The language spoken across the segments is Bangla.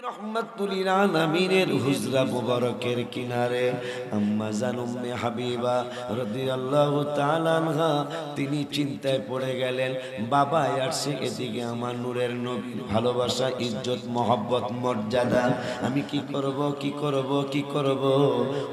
রহমাতুল লিল আলামিনের হুজরা মুবারকের কিনারে আম্মা জান উম্মে হাবিবা রাদিয়াল্লাহু তাআলা আনহা তিনি চিন্তায় পড়ে গেলেন। বাবা আসছে এদিকে আমার নূরের নবীর ভালোবাসা, ইজ্জত, মহব্বত, মর্যাদা, আমি কি করব কি করব কি করব।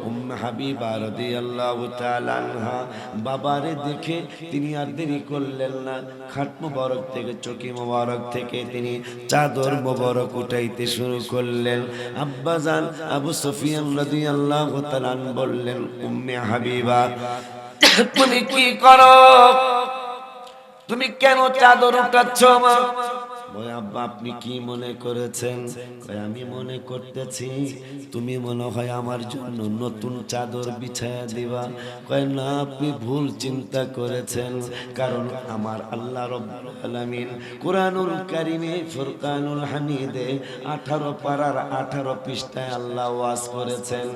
উম্মে হাবিবা রাদিয়াল্লাহু তাআলা আনহা বাবারে দেখে তিনি আর দেরি করলেন না। খাট মুবারক থেকে, চকি মুবারক থেকে তিনি চাদর মুবারক উঠাইতে শুরু করলেন। আব্বাজান আবু সুফিয়ান রাদিয়াল্লাহু তাআলা বললেন, উম্মে হাবিবা তুমি কি করো? তুমি কেন চাদর উঠাচ্ছ মা? বলে, আব্বা আপনি কি মনে করেছেন? আমি মনে করতেছি তুমি মনে হয় আমার জন্য নতুন চাদর বিছায়া দিবা। কয় না, আপনি ভুল চিন্তা করেছেন। কারণ আমার আল্লাহ রাব্বুল আলামিন কুরআনুল কারীমে ফুরকানুল হামিদে 18 পারার 18 পৃষ্ঠায় আল্লাহ ওয়াজ করেছেন,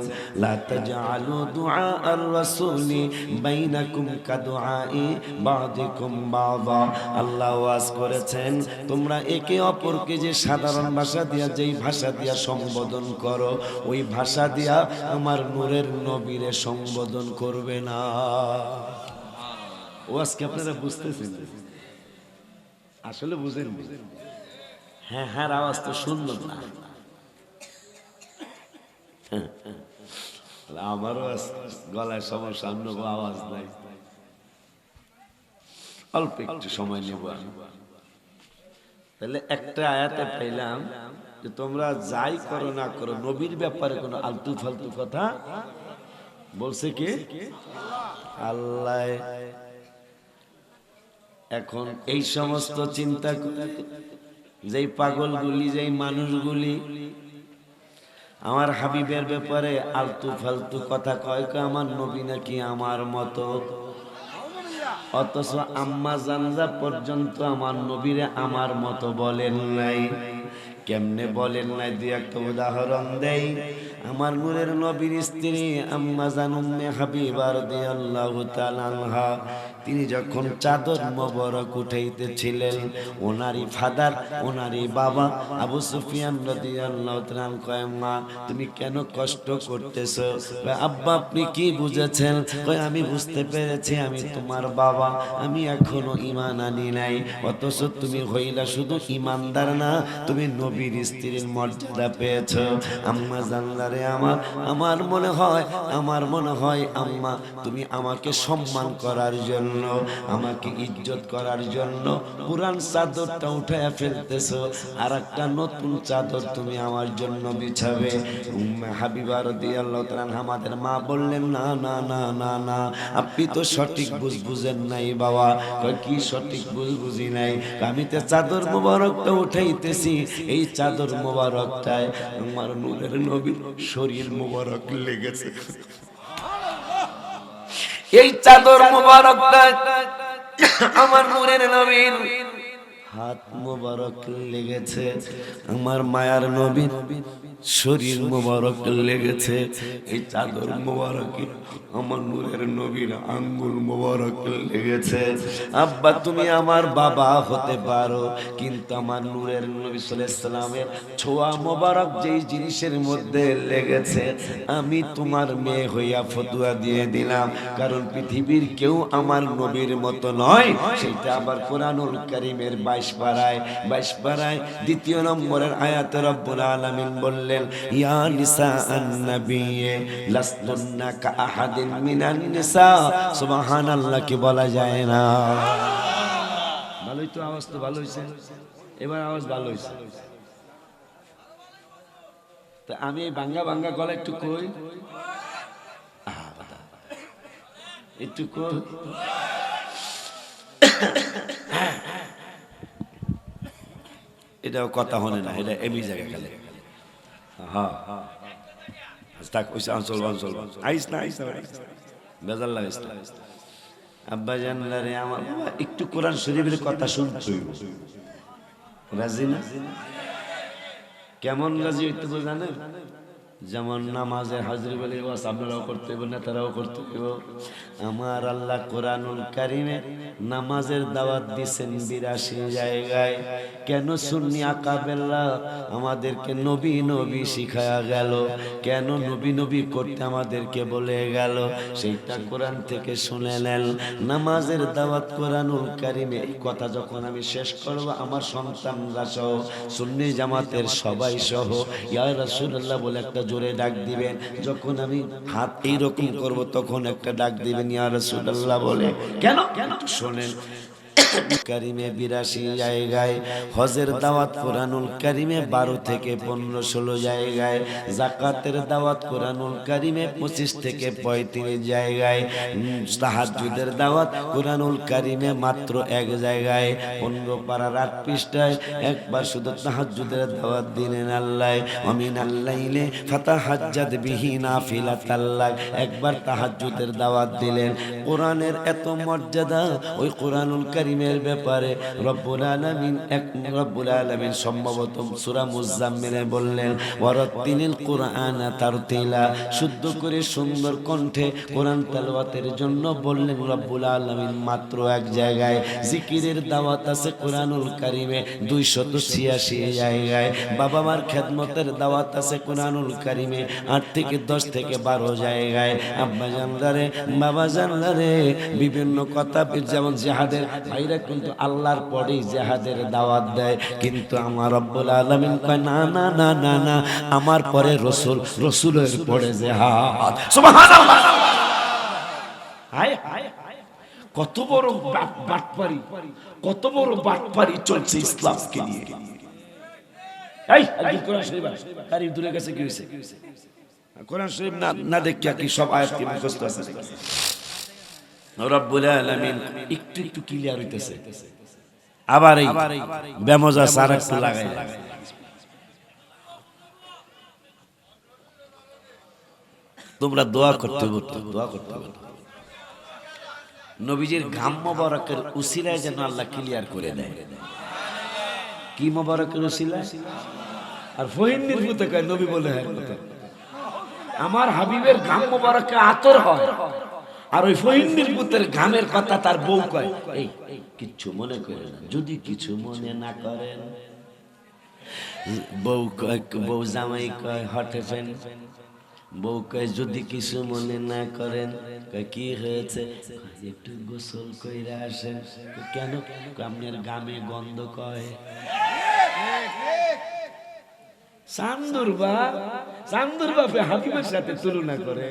লা তাজআলু দুআ আর রাসূলি বাইনাকুম কাদুআই বাদিকুম বাদা। আল্লাহ ওয়াজ করেছেন তোমরা একে অপরকে যে সাধারণ ভাষা দিয়া, যেই ভাষা দিয়া সম্বোধন করো, ওই ভাষা দিয়া আমার নূরের নবীরে সম্বোধন করবে না। ও আজকে আপনারা বুঝতেছেন? আসলে বুঝেন? হ্যাঁ হ্যাঁ আওয়াজ তো শুনলাম না। আমারও গলায় সমস্যা, অন্য আওয়াজ নাই। অল্প একটু সময় নেব আমি। তাহলে একটা আয়াতে পাইলাম যে তোমরা যাই করো না করো, নবীর ব্যাপারে কোনো আলতু ফালতু কথা বলছে কে? আল্লাহ। এখন এই সমস্ত চিন্তা করে যেই পাগলগুলি, যেই মানুষগুলি আমার হাবিবের ব্যাপারে আলতু ফালতু কথা কয়, আমার নবী নাকি আমার মতো, অথচ আম্মা জানরা পর্যন্ত আমার নবীরে আমার মতো বলেন নাই। কেমনে বলেন নাই? দুই একটা উদাহরণ দেই। আমার নূরের নবীর স্ত্রী আম্মা জান উম্মে হাবিবা রাদিয়াল্লাহু তাআলা আনহা তিনি যখন চাদর মোবারক উঠাইতেছিলেন, ওনারই ফাদার, ওনারই বাবা আবু সুফিয়ান রাদিয়াল্লাহু তাআলা কয়, মা তুমি কেন কষ্ট করতেছো? আব্বা আপনি কি বুঝেছেন? কয় আমি বুঝতে পেরেছি আমি তোমার বাবা, আমি এখনো ঈমান আনি নাই। অথচ তুমি হইলা শুধু ঈমানদার না, তুমি নবীর স্ত্রীর মর্যাদা পেয়েছো। আম্মা জানলারে আমার মনে হয় আম্মা তুমি আমাকে সম্মান করার জন্য, আমাকে ইজ্জত করার জন্য পুরান চাদরটা উঠায়া ফেলতেছো, আর একটা নতুন চাদর তুমি আমার জন্য বিছাবে। উম্মে হাবিবা রাদিয়াল্লাহু তাআলা আমাদের মা বললেন, না না না না না, আপনি তো সঠিক বুঝেন নাই বাবা। কয় কি সঠিক বুঝি নাই? আমি তো চাদর মোবারকটা উঠাইতেছি, এই চাদর মোবারকটায় আমার নূরের নবীর শরীর মোবারক লেগেছে। এই চাদর মোবারকটায় আমার নূরের নবীর হাত মোবারক লেগেছে, আমার মায়ার নবীর শরীর মোবারক লেগেছে। এই চাদর মোবারকে আমার নূরের নবীর আঙ্গুল মোবারক লেগেছে। আব্বা তুমি আমার বাবা হতে পারো, কিন্তু আমার নূরের নবী সাল্লাল্লাহু আলাইহি সাল্লামের ছোঁয়া মোবারক যেই জিনিসের মধ্যে লেগেছে, আমি তোমার মেয়ে হইয়া ফতুয়া দিয়ে দিলাম, কারণ পৃথিবীর কেউ আমার নবীর মতো নয়। সেটা আবার কুরআনুল কারীমের 22 পারায় 2 নম্বরের আয়াতে রব্বুল আলামিন বললেন, ইয়া নিসা আন-নবিয়্যে লাসতুন্না কাআহাদিন মিনান নিসা। সুবহানাল্লাহ, কি বলা যায় না? ভালোই তো, আওয়াজ তো ভালো হইছে, এবার আওয়াজ ভালো হইছে। তা আমি এই ভাঙ্গা ভাঙ্গা গলা একটু কই, একটু কই। এটাও কথা হনে না, এটা এমনি জায়গা গেলে হ্যাঁ অঞ্চল অঞ্চল আইস না বেজার লাগাইস না। আব্বা জানলারে আমার বাবা একটু কোরআন শরীফের কথা শুনতে রাজি না? কেমন রাজি হইতে জানেন? যেমন নামাজে হাজিরি বলে আপনারাও করতে হবে, নেতারাও করতে হবে। আমার আল্লাহ কোরআনুল কারিমে নামাজের দাওয়াত দিয়েছেন 82 জায়গায়। কেন সুন্নি আকাবেল্লাহ আমাদেরকে নবী নবী শিখায়া গেল, কেন নবী নবী করতে আমাদেরকে বলে গেল, সেইটা কোরআন থেকে শুনে নেন। নামাজের দাওয়াত কোরআনুল কারিমে। এই কথা যখন আমি শেষ করব, আমার সন্তানরা সহ সুন্নি জামাতের সবাই সহ ইয়া রাসূলুল্লাহ বলে একটা জোরে ডাক দিবেন। যখন আমি হাত এইরকম করব তখন একটা ডাক দিবেন ইয়া রাসূলুল্লাহ বলে। কেন শোনেন, কারিমে 82 জায়গায় হজের দাওয়াত কোরআনুল কারিমে 12 থেকে 15-16 জায়গায়, যাকাতের দাওয়াত কোরআনুল কারিমে 25 থেকে 35 জায়গায়, তাহাজ্জুদের দাওয়াত কোরআনুল কারিমে মাত্র এক জায়গায় 15 পারার 8 পৃষ্ঠায় একবার শুধু তাহাজ্জুদের দাওয়াত দিলেন আল্লাহ। আমিনাল লাইলে ফাতাহাজ্জাদ বিহি নাফিলাতাল্লাহ, একবার তাহাজ্জুদের দাওয়াত দিলেন। কোরআনের এত মর্যাদা, ওই কোরআনুল কারীমের ব্যাপারে রব্বুল আলামিন সম্ভবত সূরা মুজাম্মিলে বললেন ওয়ারাত্তিলিল কুরআনা তারতিলা, শুদ্ধ করে সুন্দর কণ্ঠে কোরআন তেলাওয়াতের জন্য বললেন রব্বুল আলামিন। মাত্র এক জায়গায় জিকিরের দাওয়াত আছে কোরআনুল কারীমে 286 জায়গায়। বাবা মার খেদমতের দাওয়াত আছে কোরআনুল কারীমে 8 থেকে 10 থেকে 12 জায়গায়। আব্বা জানদারে, বাবা জানদারে, বিভিন্ন কথা, যেমন জিহাদের ভাইরা কিন্তু আল্লাহর পরেই জিহাদের দাওয়াত দেয়, কিন্তু আমার রব্বুল আলামিন কয় না না না না না, আমার পরে রাসূল, রাসূলের পরে জিহাদ। সুবহানাল্লাহ। হায় হায়, কত বড় বাটপারি, কত বড় বাটপারি চলছে ইসলামকে নিয়ে। এই একদিন কোরআন শরীফ কারি দূরে গেছে, কি হইছে? কোরআন শরীফ না দেখিয়া কি সব আয়াত কি মুখস্থ আছে? রব্বুল আলামিন একটু একটু ক্লিয়ার হইতেছে, আবার এই বেমজা সার একটু লাগাই। তোমরা দোয়া করতে বলতো, দোয়া করতে বলতো নবীজির ঘাম মোবারকের উসিলায় যেন আল্লাহ ক্লিয়ার করে দেয়। কি মোবারকের উসিলায়? আর ফহিন্দির পুতে কয় নবী বলে হয় কথা, আমার হাবিবের ঘাম মোবারকে আতর হয়, আর ওই ফহিন্দির পুতের ঘামের কথা তার বউ কয় এই কিচ্ছু মনে করেন না, যদি কিছু মনে না করেন। বউ জামাই কয় হটে ফেন, বউ কয় যদি কিছু মনে না করেন। কয় কি হয়েছে? একটু গোসল কইরা আসেন। কেন? আপনার গামে গন্ধ কয়। চান্দুর বাপে হাবিবের সাথে তুলনা করে।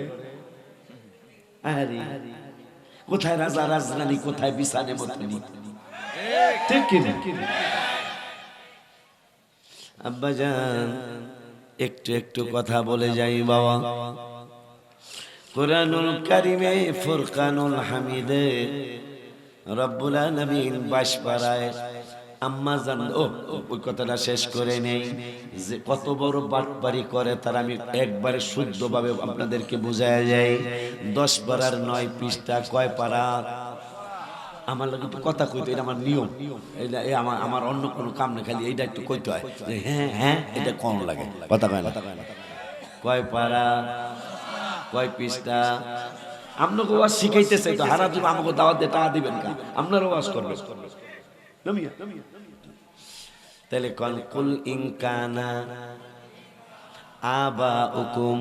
আরে কোথায় রাজা রাজরানী, কোথায় বিছানে মতনি, ঠিক কি না? আব্বাজান একটু একটু কথা বলে যাই বাবা। কোরআনুল কারীমে ফুরকানুল হামিদে রব্বুল আলামিন 22 পারায় আম্মা জান, ওই কথাটা শেষ করে নেই, যে কত বড় বাটপারি করে তার আমি একবারে শুদ্ধভাবে আপনাদেরকে বোঝায়া যাই। 10 পারার 9 পৃষ্ঠা, কয় পারা? আমার লাগে একটু কথা কইতে, এটা আমার নিয়ম, এটা আমার অন্য কোনো কাম না, খালি এইটা একটু কইতে হয় যে হ্যাঁ হ্যাঁ এটা কম লাগে, কথা কয় না। কয় পারা, কয় পৃষ্ঠা? আপনাকে ওয়াজ শিখাইতে চাই তো, হারা জীবন আমাকে দাওয়াত দিয়ে টাকা দিবেন না, আপনারও ওয়াজ করবেন। তাহলে কোন কুল ইনকানা আবাউকুম,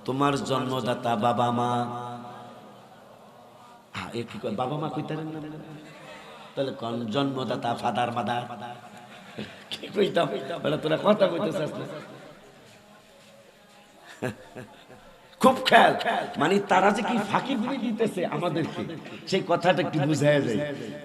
তোমার জন্মদাতা বাবা মা। কি কয়? বাবা মা কইতারেন না? তাহলে কোন জন্মদাতা ফাদার মাদার? কি কইতাম? তোরা কথা কইতেছিস না? খুব খেয়াল, মানে তারা যে কি ফাঁকি দিয়ে দিতেছে আমাদেরকে, সেই কথাটা একটু বুঝায়া যায়।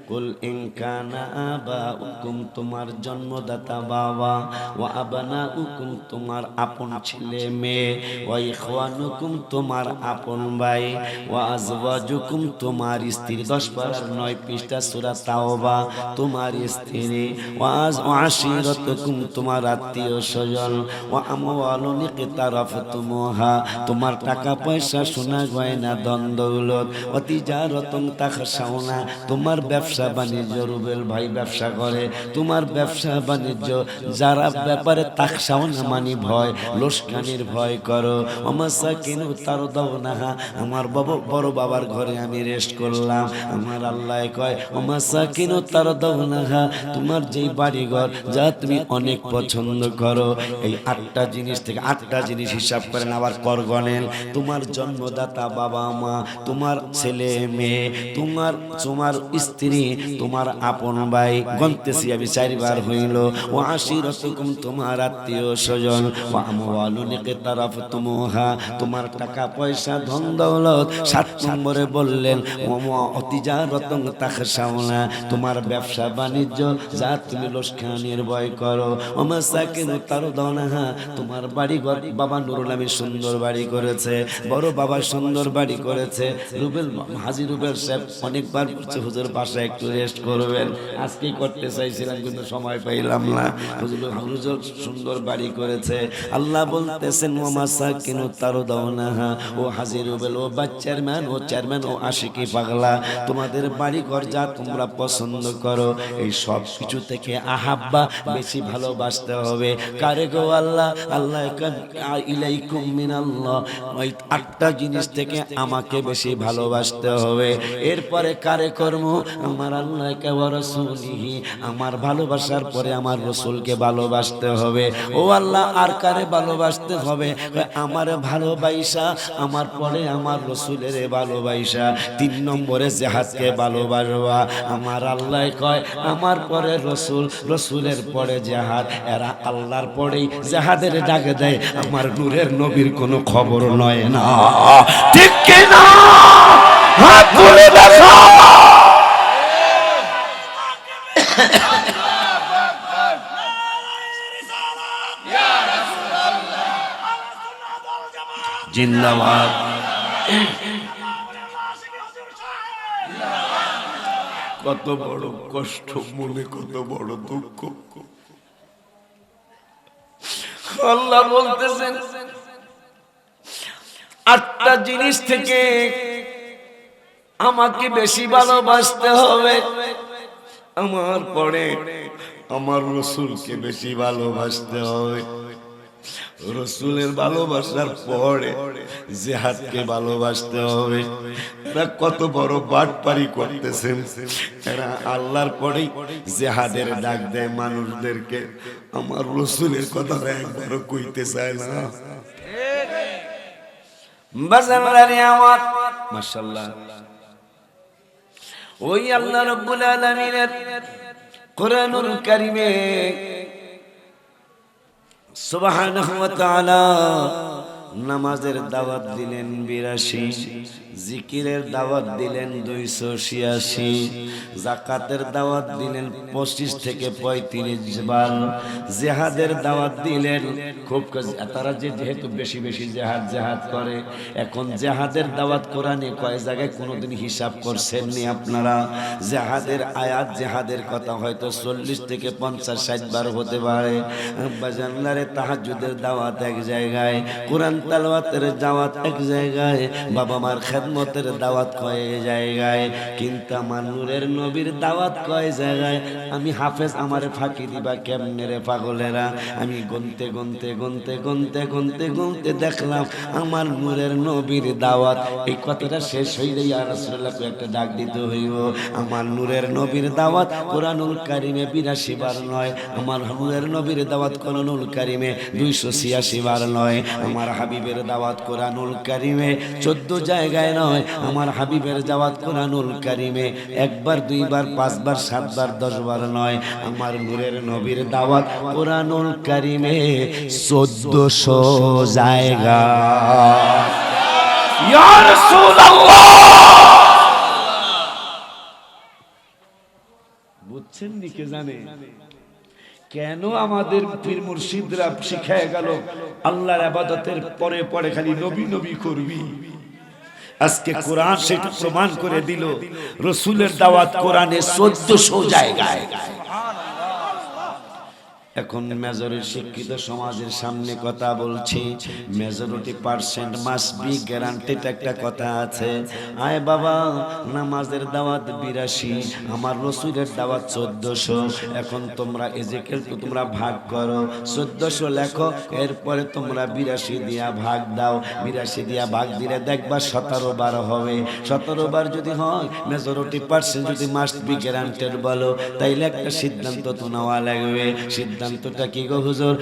কুল ইন কানা আবাউকুম, তোমার জন্মদাতা বাবা, ওয়া আবনাউকুম, তোমার আপন ছেলে মেয়ে, ওয়া ইখওয়ানুকুম, তোমার আপন ভাই, ওয়া আজওয়াজুকুম, তোমার স্ত্রী। 10 পারার 9 পৃষ্ঠা সূরা তাওবা, তোমার স্ত্রী। ওয়া আশিরাতুকুম, তোমার আত্মীয় স্বজন। ওয়া আমওয়ালুন ইকতারাফতুমুহা, তোমার টাকা পয়সা সোনা গয়না ধন দৌলত অতিজারতন তাখশাউনা তোমার ব্যবসা বাণিজ্য রুবেল ভাই ব্যবসা করে তোমার ব্যবসা বাণিজ্য যারা ব্যাপারে তাখশাউনা মানে ভয় লোসকানির ভয় করো ওমাসাকিনু তারদাউনা আমার বড় বাবার ঘরে আমি রেস্ট করলাম আমার আল্লাহ কয় ওমাসাকিনু তারদাউনা তোমার যেই বাড়িঘর যা তুমি অনেক পছন্দ করো এই 8টা জিনিস থেকে 8টা জিনিস হিসাব করেন আবার কর গণেন তোমার জন্মদাতা বাবা মা তোমার ছেলে মেয়ে তোমার তোমার স্ত্রী তোমার আপন ভাই গন্তেছি আমি 4বার হইল ও আশিরাতুকুম তোমার আত্মীয় স্বজন ও আমওয়ালুন ইকতারাফতুমুহা তোমার টাকা পয়সা ধন দৌলত 7 নম্বরে বললেন ও অতিজারতন তাখশাউনা তোমার ব্যবসা বাণিজ্য যা তুমি লোসখানির ভয় করো ও মাসাকিনু তারদাউনা তোমার বাড়ি ঘর বাবা নুরুল আমিন সুন্দর বাড়ি করেছে বড় বাবা সুন্দর বাড়ি করেছে রুবেল হাজী রুবেল সাহেব অনেকবার বলছে হুজুর বাসায় একটু রেস্ট করবেন আজকেই করতে চাইছিলাম কিন্তু সময় পাইলাম না হুজুর সুন্দর বাড়ি করেছে আল্লাহ বলতেছেন ওয়া মাসাকিনু তারদাউনা ও হাজী রুবেল ও চেয়ারম্যান ও আশিকি পাগলা তোমাদের বাড়ি ঘর যা তোমরা পছন্দ করো এই সব কিছু থেকে আহাব্বা বেশি ভালোবাসতে হবে কারে গো আল্লাহ আল্লাহ ইলাইকুম মিনাল্লাহ ওই 8টা জিনিস থেকে আমাকে বেশি ভালোবাসতে হবে এরপরে কারে কর্ম আমার আল্লাহকে ওয়া রাসূলিহি আমার ভালোবাসার পরে আমার রাসূলকে ভালোবাসতে হবে ও আল্লাহ আর কারে ভালোবাসতে হবে আমার ভালোবাসা আমার পরে আমার রাসূলের ভালোবাসা 3 নম্বরে জিহাদকে ভালোবাসবা আমার আল্লাহ কয় আমার পরে রাসূল রাসূলের পরে জিহাদ এরা আল্লাহর পরেই জিহাদের ডাক দেয় আমার নূরের নবীর কোনো খবর নয় না ঠিক কি না হাত তুলে দেখো জিন্দাবাদ কত বড় কষ্ট মনে কত বড় দুঃখ আল্লাহ বলতেছেন 8টা জিনিস থেকে আমাকে বেশি ভালোবাসতে হবে আমার পরে আমার রাসূলকে বেশি ভালোবাসতে হবে রাসূলের ভালোবাসার পরে জিহাদকে ভালোবাসতে হবে এরা কত বড় বাটপারি করতেছেন এরা আল্লাহর পরেই জিহাদের ডাক দেয় মানুষদেরকে আমার রাসূলের কথা একবারও কইতে চায় না বাজারে আমার মাশাআল্লাহ ওই আল্লাহ রাব্বুল আলামিনের কোরআনুল কারীমে সুবহানাহু ওয়া তাআলা নামাজের দাওয়াত দিলেন 82 জিকিরের দাওয়াত দিলেন 286 যাকাতের দাওয়াত দিলেন 25 থেকে 35 বার জিহাদের দাওয়াত দিলেন খুব তারা যেহেতু বেশি বেশি জিহাদ করে এখন জিহাদের দাওয়াত কোরআনে কয় জায়গায় কোনোদিন হিসাব করছেননি আপনারা জিহাদের আয়াত জিহাদের কথা হয়তো 40 থেকে 50 60 বার হতে পারে বাজানলারে তাহাজ্জুদের দাওয়াত এক জায়গায় কোরআন তালাওয়াতের দাওয়াত এক জায়গায় বাবা মার খেদমতের দাওয়াত কয় জায়গায় কিন্তু আমার নূরের নবীর দাওয়াত কয় জায়গায় আমি হাফেজ আমারে ফাঁকি দিবা কেমনে রে পাগলেরা আমি গুনতে গুনতে গুনতে গুনতে গুনতে গুনতে দেখলাম আমার নূরের নবীর দাওয়াত এই কথাটা শেষ হইলে ইয়া রাসূলুল্লাহকে একটা ডাক দিতে হইব আমার নূরের নবীর দাওয়াত কোরআনুল কারীমে 82 বার নয় আমার নূরের নবীর দাওয়াত কোরআনুল কারীমে 286 বার নয় আমার হাবিবের দাওয়াত কোরআনুল কারীমে 14 জায়গায় নয় আমার হাবিবের দাওয়াত কোরআনুল কারীমে 1 বার 2 বার 5 বার 7 বার 10 বার নয় আমার নূরের নবীর দাওয়াত কোরআনুল কারীমে 1400 জায়গা ইয়া রাসূলুল্লাহ বুঝছেন নি কে জানে কেন আমাদের পীর মুর্শিদরা শিখায় গেল আল্লাহর ইবাদতের পরে পরে খালি নবী নবী করবি আজকে কোরআন সেটা প্রমাণ করে দিল রাসূলের দাওয়াত কোরআনে 1400 জায়গায় এখন মেজরিটি শিক্ষিত সমাজের সামনে কথা বলছি, majority percent must be guaranteed একটা কথা আছে। আয় বাবা, নামাজের দাওয়াত 82, আমার রসুলের দাওয়াত 1400। এখন তোমরা এজেকেল তো তোমরা ভাগ করো, 1400 লেখো, এরপরে তোমরা 82 দিয়া ভাগ দাও। 82 দিয়া ভাগ দিলে দেখবা 17 বার হবে। 17 বার যদি হয়, মেজরিটি পার্সেন্ট যদি মাস্ট বি গ্যারান্টেড বলো, তাইলে একটা সিদ্ধান্ত তো নেওয়া লাগবে। সিদ্ধান্তটা কি গো হুজুর?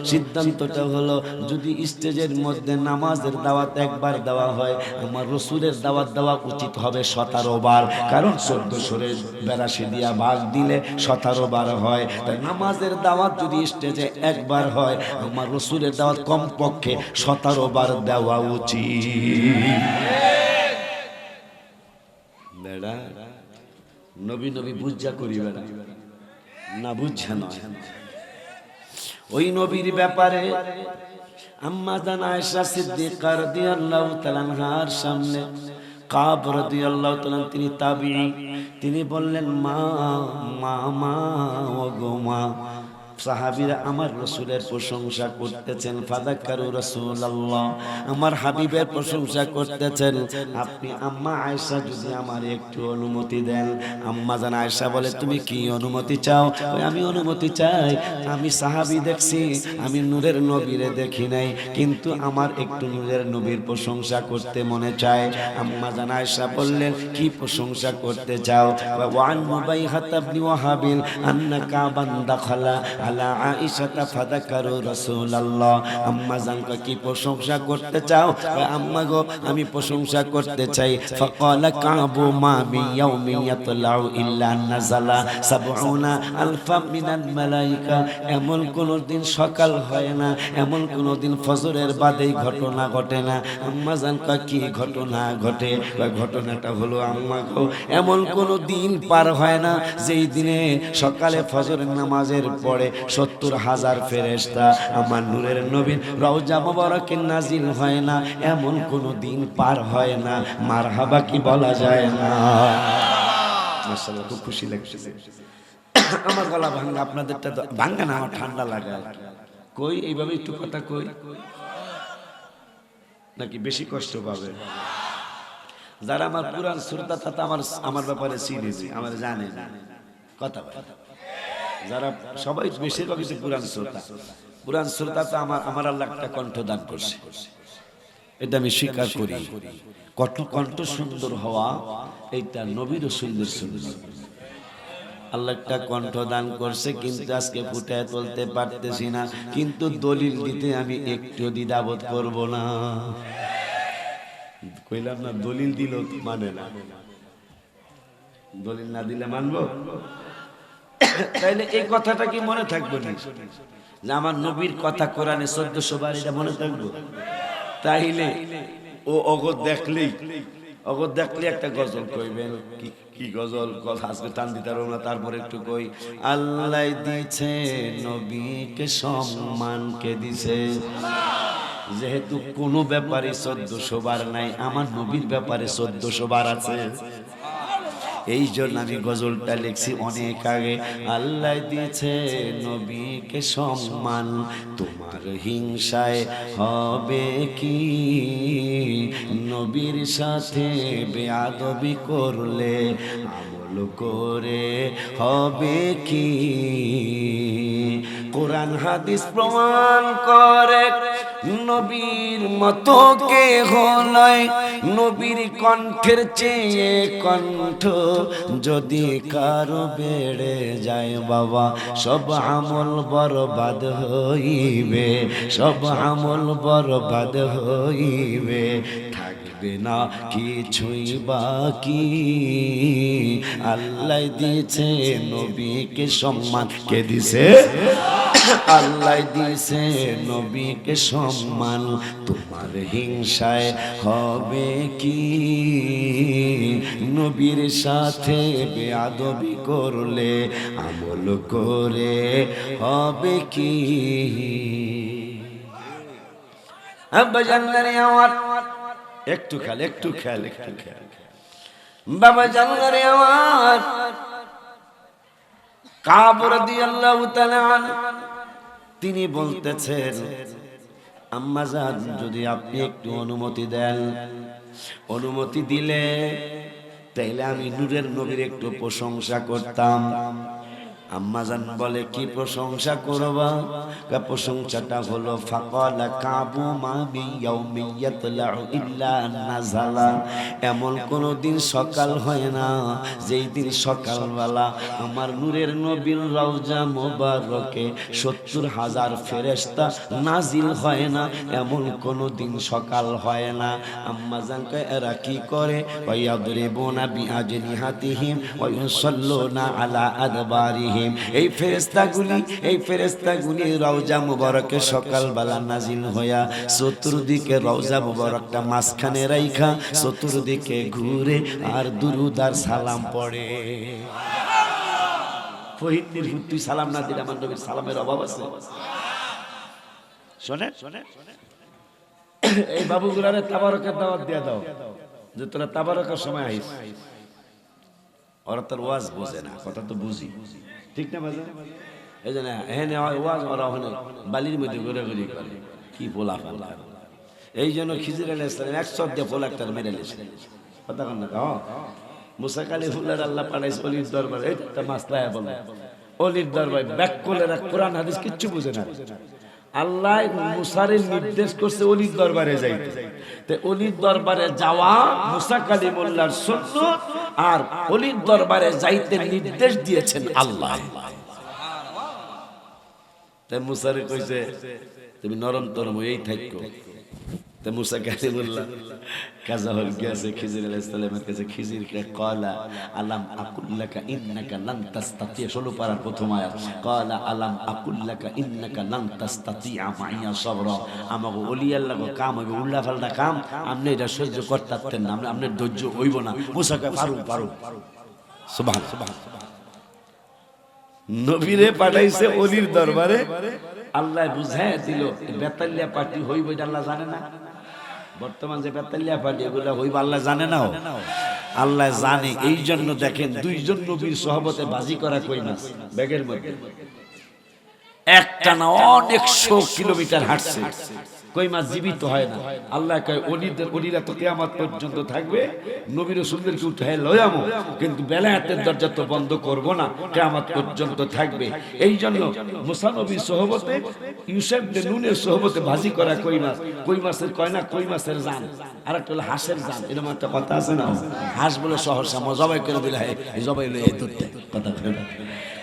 সিদ্ধান্তটা হলো যদি স্টেজের মধ্যে নামাজের দাওয়াত একবার দেওয়া হয়, আমার রসুলের দাওয়াত দেওয়া উচিত হবে 17 বার। কারণ 1482 দিয়া ভাগ দিলে 17 বার হয়। তাই নামাজের দাওয়াত যদি স্টেজে একবার হয়, আমার রসুলের দাওয়াত কমপক্ষে 17 বার দেওয়া উচিত। বেড়া নবী নবী বুঝা করিবে না, বুঝা নয়। ওই নবীর ব্যাপারে আম্মা জান আয়েশা সিদ্দিকা রাদিয়াল্লাহু তাআলা আনহার সামনে কাব রাদিয়াল্লাহু তাআলা, তিনি তাবিঈ, তিনি বললেন মা মা মা ও গো মা। সাহাবীরা আমার রাসূলের প্রশংসা করতেছেন, ফাযাকারু রাসূলুল্লাহ, আমার হাবিবের প্রশংসা করতেছেন। আপনি আম্মা আয়েশা যদি আমার একটু অনুমতি দেন। আম্মা জান আয়েশা বলে, তুমি কি অনুমতি চাও? আমি অনুমতি চাই, আমি সাহাবী দেখছি, আমি নূরের নবীরে দেখি নাই, কিন্তু আমার একটু নূরের নবীর প্রশংসা করতে মনে চায়। আম্মা জান আয়েশা বললেন, কি প্রশংসা করতে চাও? ওয়ান মুবাইহাত ইবনে ওয়াহাব আন্না কাবান দাখালা আলা আয়েশা ফাযাকারু রাসূলুল্লাহ। আম্মা জানকে কি প্রশংসা করতে চাও? আম্মা গো, আমি প্রশংসা করতে চাই। ফাকালা কাবু মা বিয়াউমি ইয়াতলাউ ইল্লা নাযালা ৭০ আলফা মিনাল মালায়েকা। এমন কোন দিন সকাল হয় না, এমন কোন দিন ফজরের বাদেই ঘটনা ঘটে না। আম্মা জানকা কি ঘটনা ঘটে? ঘটনাটা হলো আম্মা গো, এমন কোন দিন পার হয় না যেই দিনে সকালে ফজরের নামাজের পরে ৭০,০০০ ফেরেশতা আমার নূরের নবীর রওজা মোবারকে নাজিল হয় না, এমন কোন দিন পার হয় না। মারহাবা কি বলা যায় না? মাশাআল্লাহ, খুব খুশি লাগছে। আমার গলা ভাঙা, আপনাদেরটা ভাঙা না, আমার ঠান্ডা লাগা। কই এইভাবে একটু কথা কই, নাকি বেশি কষ্ট পাবে? যারা আমার কুরআন সুরতা তাতে আমার ব্যাপারে চিনেছে, আমার জানে না কথা বলে। যারা সবাই বেশিরভাগ কুরআন শ্রোতা তো আমার আল্লাহ একটা কণ্ঠ দান করছে, এটা আমি স্বীকার করি। কণ্ঠ সুন্দর হওয়া এইটা নবী রাসূলদের সুন্নাত। আল্লাহ একটা কণ্ঠ দান করছে, কিন্তু আজকে ফুটায় তুলতে পারতেছি না। কিন্তু দলিল দিতে আমি একটু দ্বিধাবোধ করব না। কইলাম না, দলিল দিল মানে না, দলিল না দিলে মানবো? তাইলে এই কথাটা কি মনে থাকবে না যে আমার নবীর কথা কোরআনে ১৪০০ বার, এটা মনে থাকবে? তাইলে ও অগত দেখলে একটা গজল কইবেন। কি গজল? কথা আজকে টান দিতে পারবো না, তারপরে একটু কই। আল্লাহ দিছে নবীকে সম্মান, কে দিছে? যেহেতু কোনো ব্যাপারে ১৪০০ বার নাই, আমার নবীর ব্যাপারে ১৪০০ বার আছে। এই জন্য আমি গজলটা লিখছি অনেক আগে। আল্লাহ দিয়েছে নবীকে সম্মান, তোমার হিংসায় হবে কি? নবীর সাথে বেয়াদবি করলে আমল করে হবে কি? কোরআন হাদিস প্রমাণ করে নবীর মতো কেহ নয়। নবীর কণ্ঠের চেয়ে কণ্ঠ যদি কারো বেড়ে যায় বাবা, সব আমল বরবাদ হইবে, সব আমল বরবাদ হইবে, থাকবে না কিছুই বাকি। আল্লাহ দিয়েছে নবীকে সম্মান, কে দিছে? আল্লাহ দিয়েছে নবীকে সম্মান, তোমার হিংসায় হবে কি? নবীর সাথে বেয়াদবি করলে আমল করে হবে কি? আব্বা জানলারে আমার একটু খেয়াল বাবা জানলারে আমার কাব রাদিয়াল্লাহু তাআলা আনহু তিনি বলতেছেন, আম্মাজান যদি আপনি একটু অনুমতি দেন, অনুমতি দিলে তাইলে আমি নূরের নবীর একটু প্রশংসা করতাম। আম্মাজান বলে, কি প্রশংসা করবা? প্রশংসাটা হলো ফাকালা কাবু মা বিয়াউমি ইয়াতলাউ ইল্লা নাযালা, এমন কোন দিন সকাল হয় না যেই দিন সকালবেলা আমার নূরের নবীর রওজা মোবারকে ৭০,০০০ ফেরেশতা নাজিল হয় না, এমন কোন দিন সকাল হয় না। আম্মাজান কয়, এরা কি করে? ওয়ায়াদরিবুনা বিআজনিহাতিহিম ওয়া ইউসাল্লুনা আলা আদবারিহিম, এই ফেরেশতাগুলি রওজা মুবারকে সকালবেলা নাজিল হইয়া চতুর্দিকে রওজা মুবারকটা মাঝখানে রাইখা চতুর্দিকে ঘুরে আর দুরুদ আর সালাম পড়ে। ফহিদনির হুত্তুই সালাম না দিলে আমার নবীর সালামের অভাব আছে? শোনেন, এই বাবুগুলারে তাবারকের দাওয়াত দিয়ে দাও যে তোরা তাবারকের সময় আইস। ওরা তোর ওয়াজ বোঝে না, কথা তো বুঝি, ঠিক না বাজে? এই জন্য এখানে ওয়াজ ওরা ওখানে বালির মধ্যে ঘোরাঘুরি করে, কি পোলা ফেলা। এই জন্য খিজির আলাইহিস সালাম ১০০ দিয়ে পোলা একটা মেরে নিয়েছিলেন, কথা কন না? মুসা কালিমুল্লাহর আল্লাহ পাঠাইছে অলির দরবারে, একটা মাসলায় বলে অলির দরবারে ব্যাককলেরা কোরআন হাদিস কিচ্ছু বুঝে না। আল্লাহ মুসারের নির্দেশ করছে অলির দরবারে যাইতে, তো অলির দরবারে যাওয়া মুসা কালিমুল্লাহর সুন্নাত, আর অলির দরবারে যাইতে নির্দেশ দিয়েছেন আল্লাহ। তাই মুসারে কইছে তুমি নরম তরম এই থাকো। তো মুসা কালিমুল্লাহ কাজা হল গিয়েছে খিজির আলাইহিস সালামের কাছে। খিজির কে ক্বালা আলাম আকুল্লাকা ইন্নাকা লান তাসতাতি, ১৬ পারার প্রথম আয়াত। ক্বালা আলাম আকুল্লাকা ইন্নাকা লান তাসতাতিআ মাইয়া সাবরা, আমাগো ওলি আল্লাহ গো কাম হইবে উল্টা পাল্টা কাম, আপনি এটা সহ্য করতে পারতেন না, আপনি ধৈর্য হইব না। মুসা কে পারু। সুবহানাল্লাহ, নবীরে পাঠাইছে অলির দরবারে, আল্লাহ বুঝায় দিল বেতালিয়া পার্টি হইব, এটা আল্লাহ জানে না? বর্তমান যে বেতালিয়া পার্টি এগুলো হইব আল্লাহ জানে না? আল্লাহ জানে। এই জন্য দেখেন ২ জন নবীর সহবতে বাজি করা কই মাছ ব্যাগের মধ্যে, একটা না অনেক ১০০ কিলোমিটার হাঁটছে, কই মাছ জীবিত হয় না। আল্লাহ কয় ওলিরা তো কিয়ামত পর্যন্ত থাকবে, নবী রাসূলদেরকে উঠায় লয়ামো, কিন্তু বেলায়েতের দরজা তো বন্ধ করব না, কিয়ামত পর্যন্ত থাকবে। এই জন্য মুসা নবীর সহবতে ইউসুফ বিন নুনের সহবতে ভাজি করা কই মাছের কয় না কই মাছের জান, আর একটা হলো হাঁসের জান। এরকম একটা কথা আছে না? হাঁস বলে সহসা জবাই করে দিলে জবাই লয়ে এই দুধটা, কথা কয় না?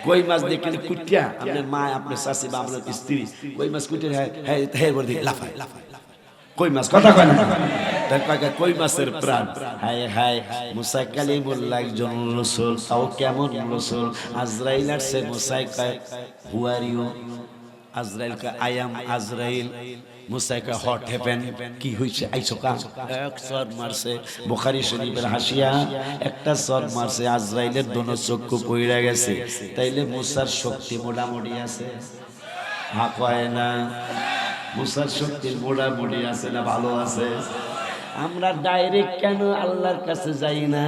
কই মাছ দেখলে কুটিয়া আপনার মা আপনার শাশি বা আপনার স্ত্রী কই মাছ কুটিয়া হ্যাঁ বলে দিয়ে লাফায় কই মাছ, কথা কয় না? কই মাছের প্রাণ। হায় হায়, মুসা কালিমুল্লাহ একজন রাসূল, তাও কেমন রাসূল? আজরাইল আসছে, মুসা কয় হু আর ইউ? আজরাইল কয় আই এম আজরাইল। মুসা কয় হোয়াট হ্যাপেন? কি হইছে? আইছো কা? এক সর মারছে, বুখারী শরীফের হাসিয়া একটা সর মারছে, আজরাইলের দোনো চক্ষু পইড়া গেছে। তাইলে মুসার শক্তি মোটামুটি আছে? হ্যাঁ কয় না? মুসার শক্তির মোটামুটি আছে না ভালো আছে? আমরা ডাইরেক্ট কেন আল্লাহর কাছে যাই না?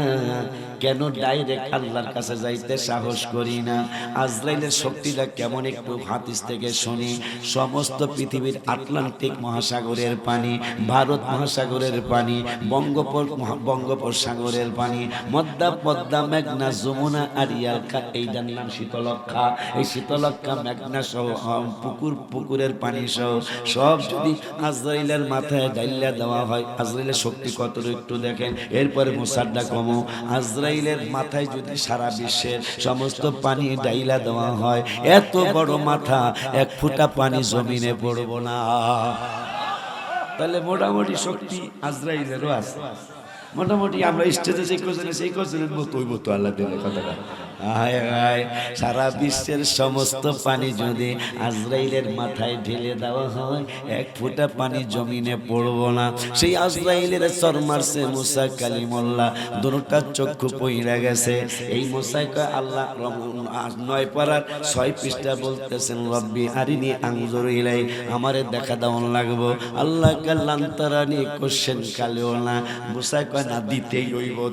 কেন ডাইরেক্ট আল্লাহর কাছে যাইতে সাহস করি না? আজরাইলের শক্তিটা কেমন একটু হাদিস থেকে শুনি। সমস্ত পৃথিবীর আটলান্টিক মহাসাগরের পানি, ভারত মহাসাগরের পানি, বঙ্গোপসাগরের পানি, পদ্মা মেঘনা যমুনা আরিয়ালকা, এইটার নাম শীতলক্ষা। এই শীতলক্ষা মেঘনা সহ পুকুরের পানি সহ সব যদি আজরাইলের মাথায় ডাইলা দেওয়া হয়, আজরাইলের শক্তি কত একটু দেখেন। এরপরে মুসারটা কমো, আজরাইলের মাথায় যদি সারা বিশ্বের সমস্ত পানি ডাইলা দেওয়া হয়, এত বড় মাথা, ১ ফোঁটা পানি জমিনে পড়বো না। তাহলে মোটামুটি শক্তি আজরাইলেরও আছে। মোটামুটি আমরা স্টেজে যে কোজনে সেই কোজনের মতো হইব তো আল্লাহ দিলে কথাটা। হায় হায়, সারা বিশ্বের সমস্ত পানি যদি আজরাইলের মাথায় ঢেলে দেওয়া হয়, ১ ফোঁটা পানি জমিনে পড়বো না। সেই আজরাইলের চর মারছে মুসা কালিমুল্লাহ, দুটা চক্ষু পইড়া গেছে। এই মুসাই কয় আল্লাহ ৯ পারার ৬ পৃষ্ঠা বলতেছেন রব্বি আরিনি আনজুর ইলাই, আমারে দেখা দাওন লাগবো। আল্লাহ কাল্লান্তারানি কোশ্চেন কালেও না। মুসা কয় না,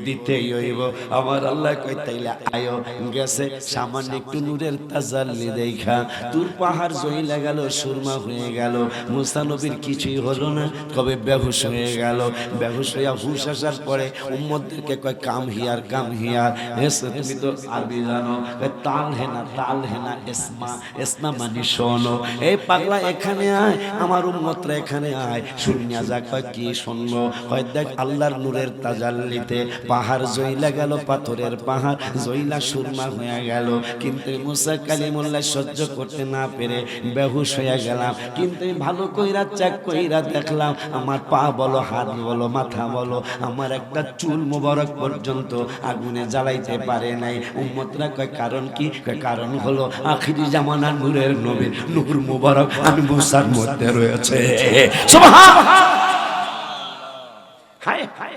দিতেই হইব। আমার আল্লাহ কয় তাইলে আয়ো, গেছে সামান্য একটু নূরের তাজাল্লি দেখা তোর পাহাড় জ্বলে গেল, সুরমা হয়ে গেল। মুসা নবীর কিছুই হলো না, কবে বেহুশ হয়ে গেল। বেহুশ হইয়া হুশ আসার পরে উম্মতদেরকে কয় কাম হিয়ার কাম হিয়ার। তুমি তো আরবি জানো, তাল হেনা ইসমা, ইসমা মানে শোনো। এই পাগলা এখানে আয়, আমার উম্মতরা এখানে আয়। শুনিয়া যা কয় কি শুনবো? হয় দেখ আল্লাহর নূরের তাজাল্লিতে পাহাড় জ্বলে গেল, পাথরের পাহাড় জ্বলা সুরমা হয়ে গেল। কিন্তু মুসা কালিমুল্লাহ সহ্য করতে না পেরে বেহুশ হয়ে গেলাম। কিন্তু ভালো কইরা চেক কইরা দেখলাম আমার পা বলো, হাত বলো, মাথা বলো, আমার একটা চুল মোবারক পর্যন্ত আগুনে জ্বালাইতে পারে নাই। উম্মতরা কয় কারণ কি? কারণ হলো আখিরি জামানার নূরের নবীর নূর মোবারক আমি মুসার মধ্যে রয়েছে। সুবহানাল্লাহ। হায় হায়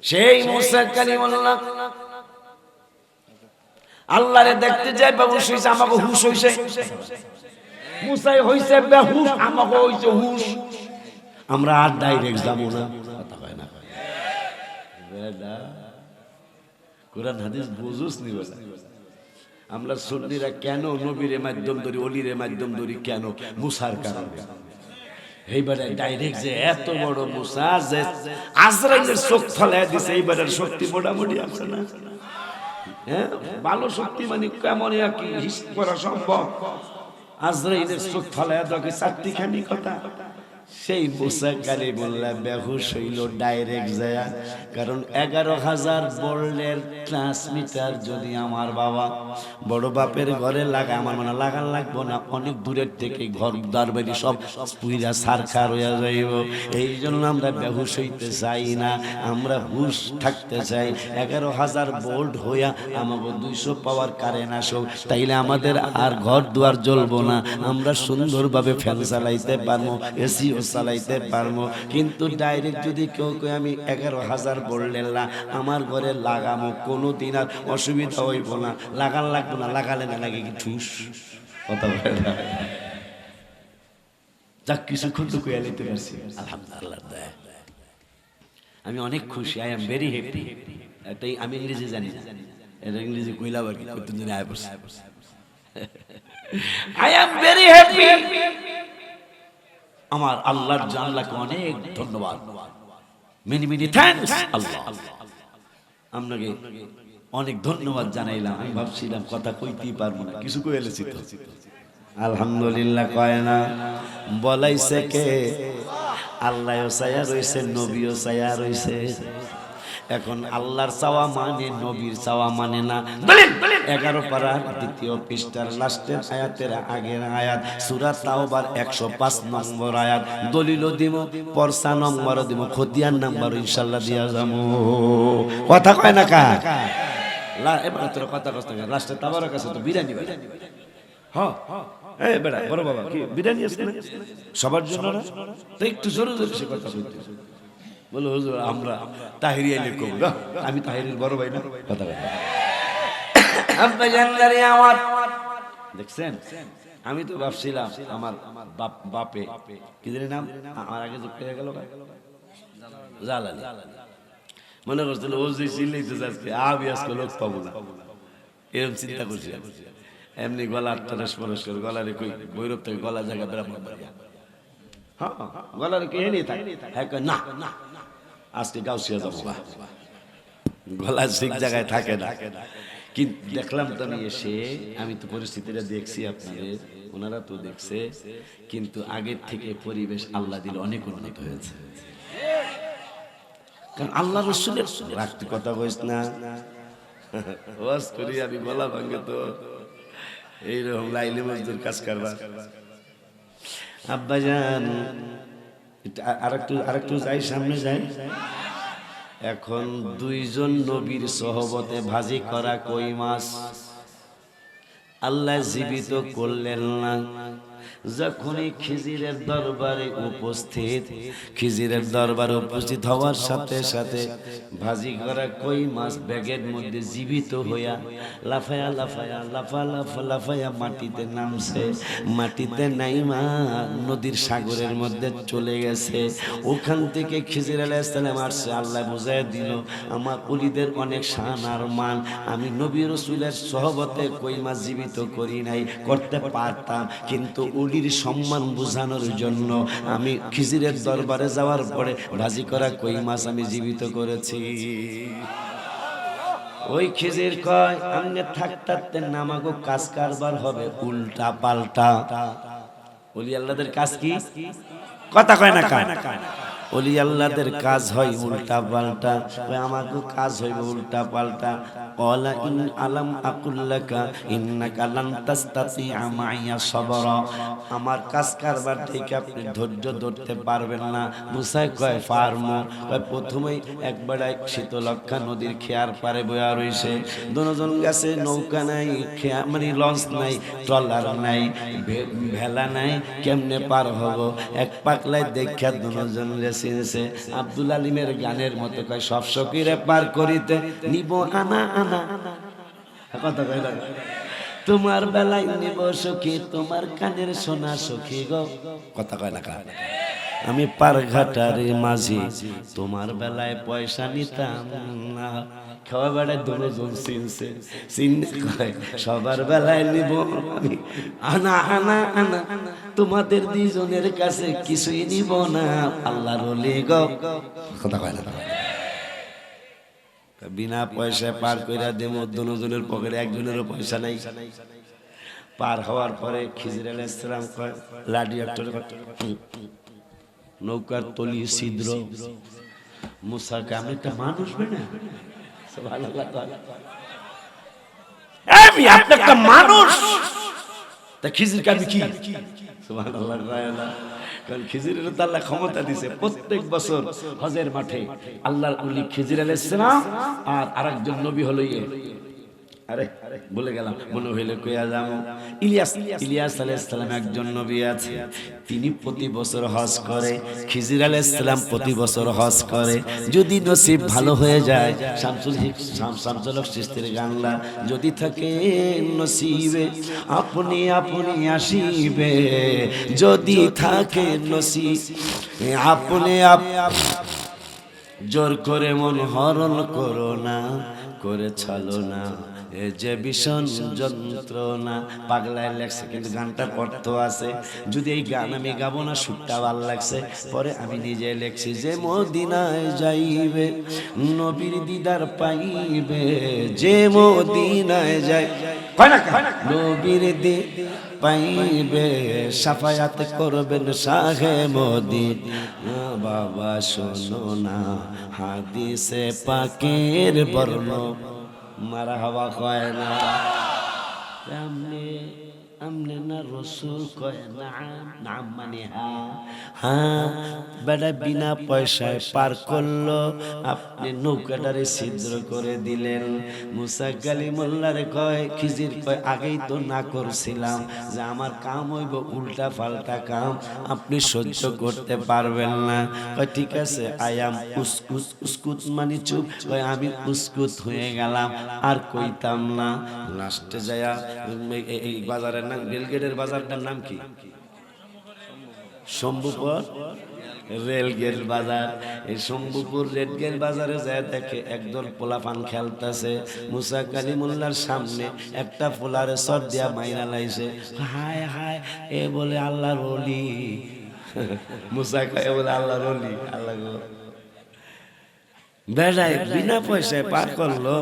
সেই মুসা কালিমুল্লাহ আল্লাহরে দেখতে যায়, বেহুশ হইছে, আমাকে হুশ হইছে। মুসাই হইছে বেহুশ, আমাকে হইছে হুশ। আমরা আর ডাইরেক্ট যাবো না, কথা কয় না বেটা। কোরআন হাদিস বুঝুস নি বেটা। আমরা সুন্নিরা কেন নবীরে মাধ্যম ধরি, অলিরে মাধ্যম ধরি কেন? মুসার কারণে। এইবারে ডাইরেক্ট যে এত বড় মুসা যে আজরাইলের চোখ ফেলায় দিছে, এইবারের শক্তি মোটামুটি আছে না? হ্যাঁ, ভালো শক্তি মানে কেমন কি হিসাব করা সম্ভব? আজরাইলের চোখ ফেলায় দেখে চারটিখানি কথা। সেই মুসা কালিমুল্লাহ বেহুশ হইল ডাইরেক্ট যায়। কারণ 11,000 ভোল্টের ট্রান্সমিটার যদি আমার বাবা বড় বাপের ঘরে লাগা, আমার মানে লাগান লাগবো না, অনেক দূরের থেকে ঘর দরবারি সব পুইরা সারখার হইয়া যাইব। এই জন্য আমরা বেহুশ হইতে চাই না, আমরা হুশ থাকতে চাই। 11,000 ভোল্ট হইয়া আমাকে 200 পাওয়ার কারেন্ট আসুক, তাইলে আমাদের আর ঘর দুয়ার জ্বলবো না, আমরা সুন্দরভাবে ফ্যান চালাইতে পারবো, এসি চালাইতে পারবো। কিন্তু ডাইরেক্ট যদি কেউ কই আমি 11,000 ভোল্টের আমার ঘরে লাগামো, কোনো দিন আর অসুবিধা হইব না, লাগান লাগবো না, লাগালে না লাগে কি ঠুস কথা বলে না। যাক কিছুক্ষণ তো কইয়া নিতে পারছি, আলহামদুলিল্লাহ। আমি অনেক খুশি, আই এম ভেরি হ্যাপি। এটাই আমি ইংরেজি জানি না, এটা ইংরেজি কইলাম আর কি, কতদিন জানি আয় পড়ছে। I am very happy. আমার আল্লাহর জানলাকে অনেক ধন্যবাদ, মেনি মেনি থ্যাঙ্কস আল্লাহ। আপনাকে অনেক ধন্যবাদ জানাইলাম। আমি ভাবছিলাম কথা কইতেই পারবো না, কিছু কই এলেছি তো আলহামদুলিল্লাহ কয় না। বলাইছে কে? আল্লাহও ছায়া রইছে, নবীও ছায়া রইছে। এখন আল্লাহর চাওয়া মানে নবীর চাওয়া মানে না। 11 পারা 2য় পৃষ্ঠার লাস্টের আয়াতের আগের আয়াত, সূরা তাওবার 105 নম্বর আয়াত। দলিল দিব, পরসা নম্বর দিব, খতিয়ান নম্বর ইনশাআল্লাহ দিয়া যাবো। কথা কয় না কা? এবার তোর কথা কষ্ট না, লাস্টে তাবারক আছে তো বিরিয়ানি ভাই। হ্যাঁ এই বেটা বড় বাবা কি বিরিয়ানি আছে না সবার জন্য? না তো একটু জোরে জোরে সে কথা বলতে বলো হুজুর, আমরা তাহিরি আইলে কব না, আমি তাহিরির বড় ভাই না, কথা কথা। আপনি জানলারে আমার দেখছেন, আমি তো ভাবছিলাম আমার বাপে কি জানি নাম, আমার আগে যুক্ত হয়ে গেল জালালি, মনে করছিল ও যে চিল্লাইতে যাচ্ছে আমি আজকে লোক পাবো না, এরকম চিন্তা করছি। এমনি গলা টরেস পরস করে গলারে কই ভৈরব থেকে গলা জায়গা ব্রাহ্মণ বাড়িয়া, হ্যাঁ গলারে কে নিয়ে থাকে, হ্যাঁ না আজকে গাউসিয়া যাবো, গলা ঠিক জায়গায় থাকে না। কিন্তু দেখলাম তো আমি এসে, আমি তো পরিস্থিতিটা দেখছি, আপনাদের ওনারা তো দেখছে, কিন্তু আগের থেকে পরিবেশ আল্লাহ দিলে অনেক উন্নত হয়েছে। কারণ আল্লাহ রসুলের রাখতে কথা কইস না, ওয়াজ করি আমি গলা ভাঙ্গে তো এইরকম লাইলি মজদুর কাজ করবা। আব্বাজান আরেকটু যাই, সামনে যাই। এখন 2 জন নবীর সহবতে ভাজি করা কই মাছ আল্লাহ জীবিত করলেন না, যখনই খিজিরের দরবারে উপস্থিত হওয়ার সাথে সাথে ভাজি করা কই মাছ ব্যাগের মধ্যে জীবিত হইয়া লাফায়া মাটিতে নামছে। মাটিতে নাইমা নদীর সাগরের মধ্যে চলে গেছে। ওখান থেকে খিজির আলাইহিস সালাম আসছে। আল্লাহ বুঝাই দিল আমার ওলিদের অনেক শান আর মান। আমি নবী রাসূলের সহবতে কই মাছ জীবিত করি নাই, করতে পারতাম, কিন্তু ওলির সম্মান বোঝানোর জন্য আমি খিজিরের দরবারে যাওয়ার পরে ভাজি করা কই মাছ আমি জীবিত করেছি। ওই খিজির কয় আমনে থাকতে নামাগো কাজ কারবার হবে উল্টা পাল্টা। ওলি আল্লাহদের কাজ কি? কথা কয় না কান। ওলি আল্লাহদের কাজ হয় উল্টা পাল্টা। আমাকে কাজ হইবে উল্টা পাল্টা। ক্বালা ইন আলাম আকুল্লাকা ইন্নাকা লান তাসতাতিআ মাইয়া সাবরা। আমার কাজ কারবার থেকে আপনি ধৈর্য ধরতে পারবেন না। মুসা কয় পারমু। কয় প্রথমেই একবার শীতলক্ষা নদীর খেয়ার পারে বয়া রইছে। দুজন গেছে, নৌকা নাই, মানে লঞ্চ নাই, ট্রলার নাই, ভেলা নাই, কেমনে পার হব? এক পাকলায় দেখা দুজন রেসিনেছে। আব্দুল আলিমের গানের মতো কয় সব সকিরে পার করিতে নিব আনা আনা। কথা কয় না তোমার বেলায় নিব সখী তোমার কানের সোনা সখী গো। কথা কয় না কার। আমি পারঘাটারে মাঝি তোমার বেলায় পয়সা নিতাম না। খাওয়া বেড়ায় দুজন চিনছে, চিনতে কয় সবার বেলায় নিব আমি আনা আনা আনা, তোমাদের দুজনের কাছে কিছুই নিব না। আল্লাহর ওলি গো। কথা কয় না বিনা পয়সায় পার কইরা দেব। দুজনের পকেটে একজনেরও পয়সা নাই। পার হওয়ার পরে খিজির আলাইহিস সালাম কয় রাডিয়েটর নৌকার তলি ছিদ্র। মুসা কে আমি একটা মানুষ না, সুবহানাল্লাহ, আমি আপনি একটা মানুষ, তা খিজির কে আমি কি? সুবহানাল্লাহ। কারণ খিজিরের তো আল্লাহ ক্ষমতা দিয়েছে প্রত্যেক বছর হজের মাঠে আল্লাহর ওলি খিজির আলাইহিস সালাম আর আরেকজন নবী হলো আরে বলে গেলাম, মনে হইলে কইয়া যাও ইলিয়াস আলাইহিস সালাম একজন নবী আছে, তিনি প্রতি বছর হজ করে। খিজির আলাইহিস সালাম প্রতি বছর হজ করে। যদি নসিব ভালো হয়ে যায়, শামসুল হক চিশতির গানলা যদি থাকে নসিবে আপনি আপনি আসিবে, যদি থাকে নসিব আপনি জোর করে মন হরণ করো না, করে ছালো না এ যে ভীষণ যন্ত্রণা। পাগলায় লেখছে কিন্তু গানটার অর্থ আছে। যদি এই গান আমি গাবো না, সুরটা ভালো লাগছে, পরে আমি নিজে লেখছি যে মদিনায় যাইবে নবীর দিদার পাইবে, যে মদিনায় যাই নবীর দি পাইবে, সাফায়াত করবেন শাহে মদিনা। বাবা শোনো না হাদিসে পাকের বর্ণনা, মারা হওয়া কয় না আমনে না রসুল কয় না, নাম মানে হ্যাঁ বেটা বিনা পয়সায় পার করলো, আপনি নৌকাটারে ছিদ্র করে দিলেন। মুসা কালিমুল্লাহর কয় খিজির কয় আগেই তো না করছিলাম যে আমার কাম হইব উল্টা পাল্টা কাম, আপনি সহ্য করতে পারবেন না। কয় ঠিক আছে আয়াম উস্কুত মানে চুপ। কয় আমি উস্কুত হয়ে গেলাম, আর কইতাম না। লাস্টে যায়া এই বাজারের নাম রেলগেটের বাজারটার নাম কি? শম্ভুপুর রেলগেট বাজার। এই শম্ভুপুর রেলগেট বাজারে যায় দেখে একদল পোলাপান খেলতেছে। মুসা কালিমুল্লাহর সামনে একটা পোলারে সর দিয়া মাইরা লাইছে। হায় হায় এ বলে আল্লাহর ওলি। মুসা কয় বলে আল্লাহর ওলি। আল্লাহ বেড়ায় বিনা পয়সায় পার করলো,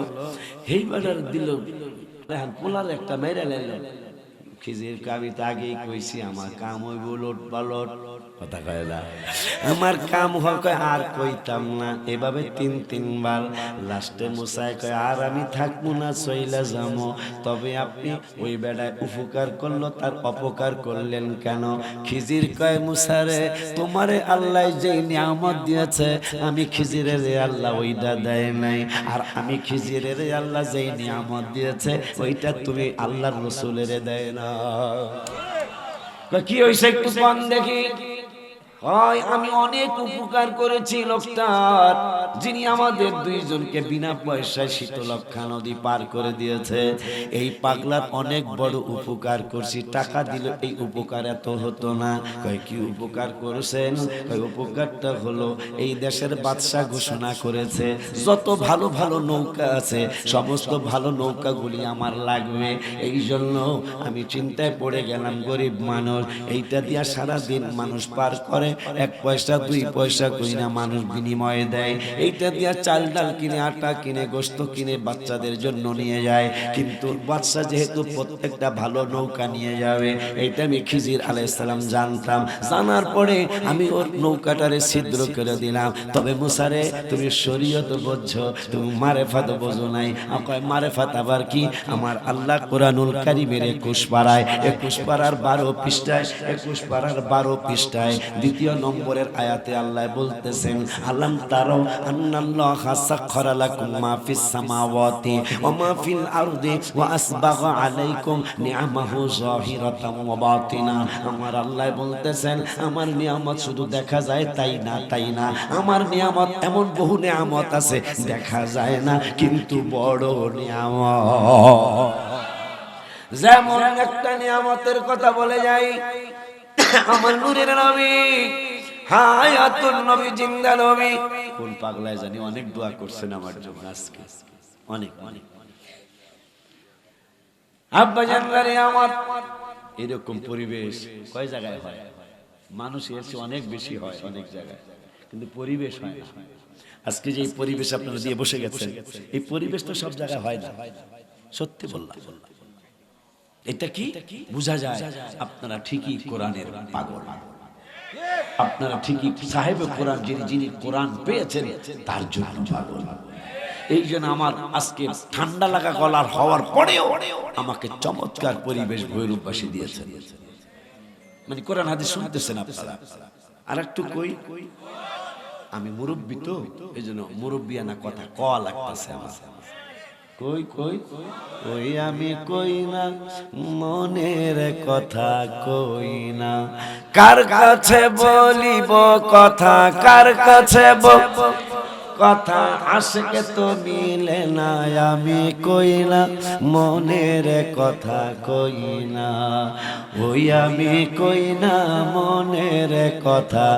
এই বেড়ার দিল পোলার একটা মেরে লাইল। খিজির আমি তো আগেই কইছি আমার কাম হইব লোট পালট। কথা কয় না আমার কাম হোক, আর কইতাম না। এভাবে তিনবার লাস্টে মুসায় কয় আর আমি থাকবো না, চইলা যাবো। তবে আপনি ওই বেড়ায় উপকার করলো, তার অপকার করলেন কেন? খিজির কয় মুসারে তোমারে আল্লাহ যে নিয়ামত দিয়েছে, আমি খিজিরের আল্লাহ ওইটা দেয় নাই, আর আমি খিজিরের আল্লাহ যেই নিয়ামত দিয়েছে ওইটা তুমি আল্লাহর রসুলের দেয় না। কি হয়েছে একটু কম দেখি। হয় আমি অনেক উপকার করেছি লোকটার, যিনি আমাদের দুইজনকে বিনা পয়সায় শীতলক্ষা নদী পার করে দিয়েছে। এই পাগলার অনেক বড় উপকার করছি, টাকা দিলে এই উপকার এত হতো না। কয় কি উপকার করেছেন? কয় উপকারটা হলো এই দেশের বাদশা ঘোষণা করেছে যত ভালো ভালো নৌকা আছে সমস্ত ভালো নৌকাগুলি আমার লাগবে। এই জন্য আমি চিন্তায় পড়ে গেলাম, গরিব মানুষ, এইটা দিয়া সারাদিন মানুষ পার করে, এক পয়সা দুই পয়সা কই না মানুষ বিনিময়ে দেয়, এইটা দিয়া চাল ডাল কিনে, আটা কিনে, গোস্ত কিনে বাচ্চাদের জন্য নিয়ে যায়। কিন্তু বাদশা যেহেতু প্রত্যেকটা ভালো নৌকা নিয়ে যাবে, এইটা আমি খিজির আলাইহিস সালাম জানতাম। জানার পরে আমি ওর নৌকাটারে ছিদ্র করে দিলাম। তবে মুসারে, তুমি শরীয়ত বুঝছো, তুমি মারেফাত বোঝো নাই। কয় মারেফাত আবার কি? আমার আল্লাহ কোরআনুল কারীমের 21 পারায়, 21 পারার 12 পৃষ্ঠায়, 21 পারার 12 পৃষ্ঠায় দ্বিতীয় নম্বরের আয়াতে আল্লাহ বলতেছেন, আলাম তারাও আন্নাল্লাহা সাখখারা লাকুম মা ফিস সামাওয়াতি ওয়া মা ফিল আরদি ওয়া আসবাগা আলাইকুম নিআমাহু যাহিরাতাম ওয়া বাতিনা। আমার আল্লাহ বলতেছেন, আমার নিয়ামত শুধু দেখা যায় তাই না, তাই না, আমার নিয়ামত এমন বহু নিয়ামত আছে দেখা যায় না কিন্তু বড় নিয়ামত। যেমন একটা নিয়ামতের কথা বলে যাই, আমার নূরের নবী, হায়াতুন নবী, জিন্দা নবী। কোন পাগলায় জানি অনেক দোয়া করছেন আমার জন্য আজকে, অনেক অনেক। আব্বা জানলারে আমার এরকম পরিবেশ কয় জায়গায় হয়? মানুষ এর চেয়ে অনেক বেশি হয় অনেক জায়গায়, কিন্তু পরিবেশ হয় না। আজকে যে পরিবেশ আপনারা দিয়ে বসে গেছেন, এই পরিবেশ তো সব জায়গায় হয় না। সত্যি বললাম। এটা কি বোঝা যায়? আপনারা ঠিকই কোরআনের পাগল, আপনারা ঠিকই সাহেবে কোরআন, যিনি কোরআন পেয়েছেন তার জন্য পাগল। এই জন্য আমার আজকে ঠান্ডা লাগা গলার হওয়ার পরেও আমাকে চমৎকার পরিবেশ ভৈরববাসী দিয়েছেন। মানে কোরআন হাদিস শুনতেছেন আপনারা। আর একটু কই, আমি মুরব্বী তো, এই জন্য মুরব্বিয়ানা কথা কওয়া লাগতেছে আমার। কই কই কই আমি কই না মনের কথা, কই না কার কাছে বলিব কথা, কার কাছে কথা, আশকে তো মিলে না, আমি কই না মনের কথা, কই না ওই আমি কই না মনের কথা।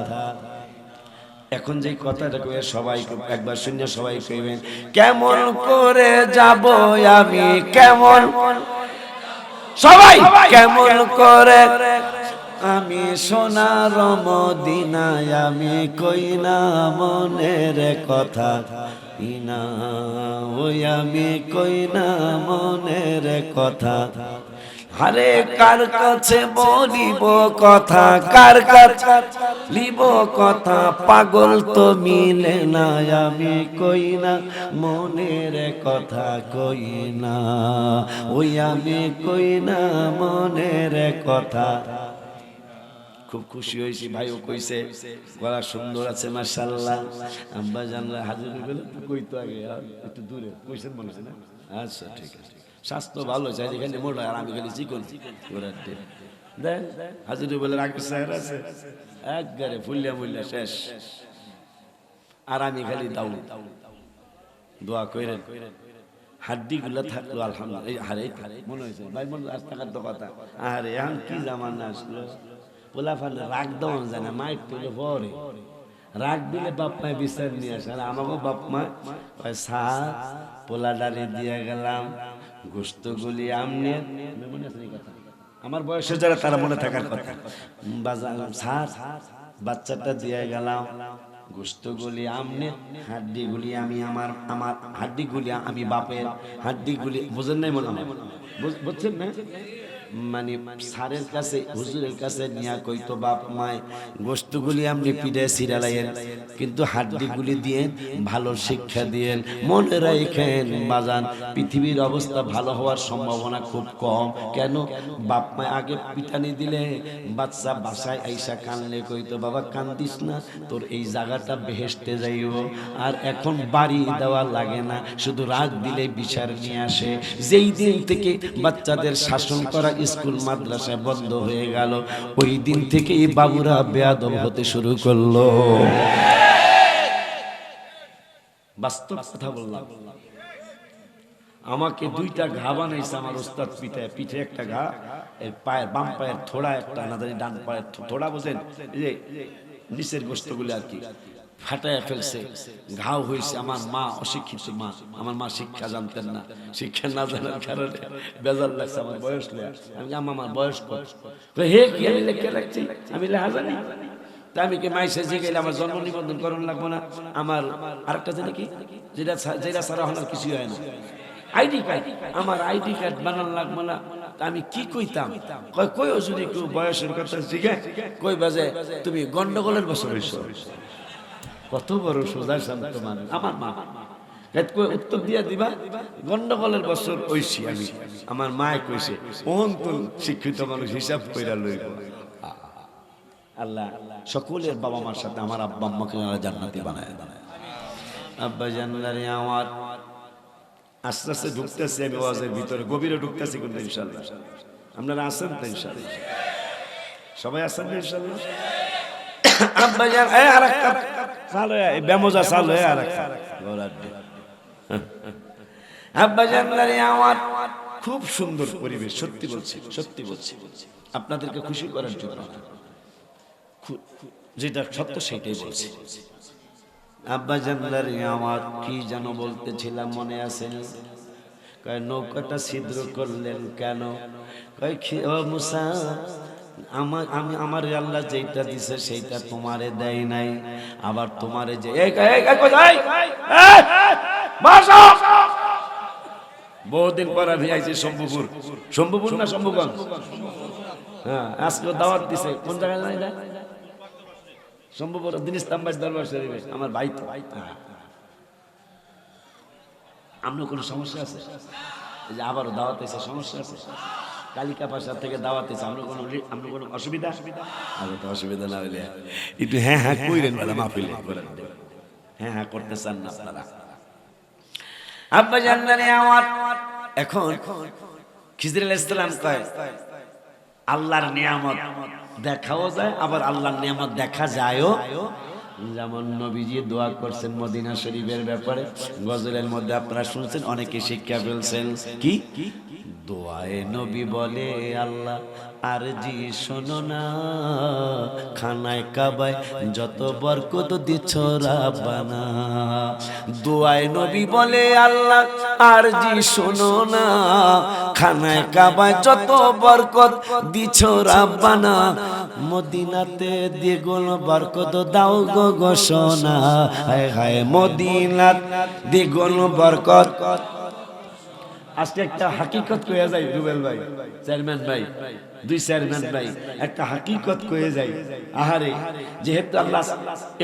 এখন যে কথাটা কই সবাই একবার শুনে সবাই কইবেন, কেমন করে যাব আমি, কেমন সবাই, কেমন করে আমি সোনার মদিনায়, আমি কই না মনের কথা, ইনা ওই আমি কই না মনের কথা। আরে কার কাছে বলিব কথা, কার কাছে লিব কথা, পাগল তো মিলে না, আমি কই না মনের কথা, কই না ওই আমি কই না মনের কথা। খুব খুশি হয়েছি, ভাইও কইছে গলা সুন্দর আছে মাশাআল্লাহ। আব্বা জানলা হাজির হইল তো কইতো আগে একটু দূরে কইছেন মনে হয় না? আচ্ছা ঠিক আছে, স্বাস্থ্য ভালো চাই, যেখানে মোটা আর আমি খালি চিকন ঘোরাতে দেখ। হাজির বলে আগে স্যার আছে একবারে ফুল্লা মুল্লা শেষ, আর আমি খালি দাউ দোয়া কইরেন হাড্ডি গুলা থাকলো আলহামদুলিল্লাহ। আরে মনে হয়েছে ভাই, মনে রাস্তাঘাট তো কথা, আরে এখন কি জামানা আসলো, পোলা ফালে রাগ দেওয়া যায় না, মাইক তুলে পরে রাগ দিলে বাপ মায় বিচার নিয়ে আসে। আর আমাকে বাপ মা সার পোলা ডালি দিয়ে গেলাম, গোস্ত গুলি আমনে, মনে আছে কথা আমার বয়সে যারা তারা মনে থাকার কথা, বাজালাম সার বাচ্চাটা দিয়ে গেলাম, গোস্ত গুলি আমনে, হাড্ডি গুলি আমি, আমার আমার হাড্ডি গুলি আমি বাপের হাড্ডি গুলি, বুঝেন নাই মনে হয়, বুঝছেন না? মানে সারের কাছে হুজুরের কাছে নিয়া কইতো বাপ মায় গোস্তগুলি আপনি পিঠে সিরালাইয়েন, কিন্তু হাড্ডিগুলি দিয়ে ভালো শিক্ষা দিয়েন, মনে রাখেন বাজান পৃথিবীর অবস্থা ভালো হওয়ার সম্ভাবনা খুব কম। কেন? বাপ মায় আগে পিটানি দিলে বাচ্চা বাসায় আইসা কানলে কইতো বাবা কান্দিস না, তোর এই জায়গাটা বেহেশতে যাইব। আর এখন বাড়ি দেওয়া লাগে না, শুধু রাগ দিলে বিচার নিয়ে আসে। যেই দিন থেকে বাচ্চাদের শাসন করা স্কুল মাদ্রাসা বন্ধ হয়ে গেল। ওই দিন থেকে এই বাবুরা বেয়াদব হতে শুরু করলো। বাস্তব কথা বললাম। আমাকে দুইটা ঘা বানাইছে আমার ওস্তাদ পিঠায়, পিঠে একটা ঘা, এর পায়ের বাম পায়ের থোড়া একটা, না জানি ডান পায়ের থোড়া, বোঝেন এই যে নিচের গোস্তগুলি আর কি, ফাটায় ফেলছে, ঘাও হয়েছে। আমার মা অশিক্ষিত মা, আমার মা শিক্ষা জানতেন না, শিক্ষা না জানার কারণে বেজার লাগছে। আমার বয়স লেয়া, আমি আমার বয়স কত, হে কি আমি লেখা রাখছি, আমি লেখা জানি। তা আমি কি মাইসে যে গেলে আমার জন্ম নিবন্ধন করণ লাগবো না? আমার আরেকটা জানি কি, যেটা যেটা ছাড়া হওয়ার কিছুই হয় না, আইডি কার্ড। আমার আইডি কার্ড বানানো লাগবো না? আমি কি কইতাম, কই যদি একটু বয়সের কথা জিজ্ঞাসা কই বাজে তুমি গন্ডগোলের বছর হইছো। কত বড় সোজা শান্ত মানুষ আমার মা। উত্তর দিয়া দিবা গন্ডগোলের বছর হইছি আমি। আমার মায় কইছে ওন তো শিক্ষিত মানুষ হিসাব কইরা লইব। আল্লাহ সকলের বাবা মার সাথে আমার আব্বা আম্মাকে জান্নাতি বানায়। আব্বা জান্নারে আমার আস্তে আস্তে ঢুকতেছি আমি ওয়াজের ভিতরে, গভীরে ঢুকতেছি কিন্তু ইনশাআল্লাহ। আপনারা আছেন তো ইনশাআল্লাহ? সবাই আছেন তো ইনশাআল্লাহ? আব্বা জান এই আরেকটা চালু এই বেমজা চালু এই আরেকটা গোলাপ দি। আব্বা জানলারে আমার খুব সুন্দর পরিবেশ, সত্যি বলছি, সত্যি বলছি, আপনাদেরকে খুশি করার জন্য যেটা সত্য সেটাই বলছি। আব্বা জানলারে আমার কি যেন বলতেছিলাম মনে আছে? কয় নৌকাটা ছিদ্র করলেন কেন? কয় ও মুসা আমার আল্লাহ যেটা দিছে সেইটা তোমারে দেয় নাই, আবার তোমারে যে বহুদিন পর আমি আইছি শম্ভুপুর। শম্ভুপুর না শম্ভুগঞ্জ? হ্যাঁ, আজকে দাওয়াত দিছে। কোন জায়গায় জানি না, শম্ভুপুর দিন ইসলামবাস দরবার শরীফে। আমার ভাই তো আপনার কোনো সমস্যা আছে? এই যে আবারও দাওয়াত এসে সমস্যা আছে? কালিকা পাশার থেকে দাওয়াত এসে আপনার কোনো অসুবিধা? আগে তো অসুবিধা না হইলে একটু হ্যাঁ হ্যাঁ কইরেন, বলে মাহফিলে করেন। হ্যাঁ হ্যাঁ করতে চান না আপনারা? আব্বা জানলানে আমার এখন খিজির আলাইহিস সালাম কয় আল্লাহর নিয়ামত দেখাও যায়, আবার আল্লাহর নিয়ামত দেখা যায়ও। যেমন নবীজি দোয়া করছেন মদিনা শরীফের ব্যাপারে, গজলের মধ্যে আপনারা শুনছেন, অনেকে শিক্ষা ফেলছেন কি দোয়ায়ে নবী বলে আল্লাহ আর জি শোনো না, খানায় কাবায় যত বরকত দিছ রাব্বানা। দোয়ায়ে নবী বলে আল্লাহ আর জি শোনো না, খানায় কাবায় যত বরকত দিছ রাব্বানা। মদিনাতে দ্বিগুণ বরকত দাও গো ঘোষণা, হায় হায় মদিনাত দ্বিগুণ বরকত। আজকে একটা হাকিকত কয়ে যাই রুবেল ভাই, চেয়ারম্যান ভাই, দুই চেয়ারম্যান ভাই, একটা হাকিকত কয়ে যাই। আহারে, যেহেতু আল্লাহ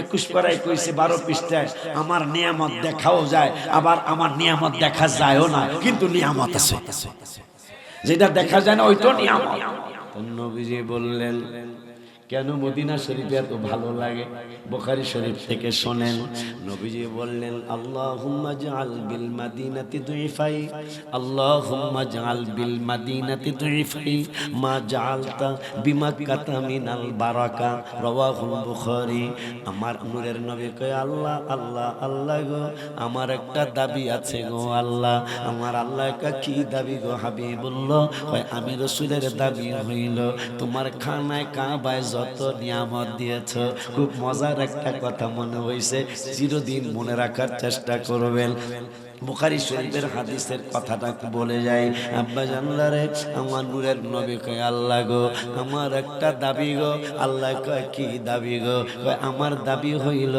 21 পারায় কইছে 12 পৃষ্ঠায় আমার নিয়ামত দেখাও যায়, আবার আমার নিয়ামত দেখা যায়ও না, কিন্তু নিয়ামত আছে। যেটা দেখা যায় না ওইটাও নিয়ামত। নবীজি বললেন কেন মদিনা শরীফে এত ভালো লাগে? বুখারী শরীফ থেকে শোনেন, নবীজি বললেন আল্লাহুম্মা জাআল বিল মাদিনাতি দুইফাই, আল্লাহুম্মা জাআল বিল মাদিনাতি দুইফাই মা জাআলতা বিমাক্কাতা মিনাল বারাকা, রাওয়াহুল বুখারী। আমার নূরের নবী কয় আল্লাহ আল্লাহ আল্লাহ গো, আমার একটা দাবি আছে গো আল্লাহ। আমার আল্লাহ কি দাবি গো হাবিবুল্লাহ? কয় আমি রাসূলের দাবি হইল তোমার খানায় কাবায় যত নিয়ামত দিয়েছ। খুব মজার একটা কথা মনে হইছে, চিরদিন মনে রাখার চেষ্টা করবেন। বুখারী শরীফের হাদিসের কথাটা বলে যাই। আব্বা জানলারে আমার নূরের নবী কয় আল্লাহ গো আমার একটা দাবি গো। আল্লাহ কয় কি দাবি গো? কয় আমার দাবি হইল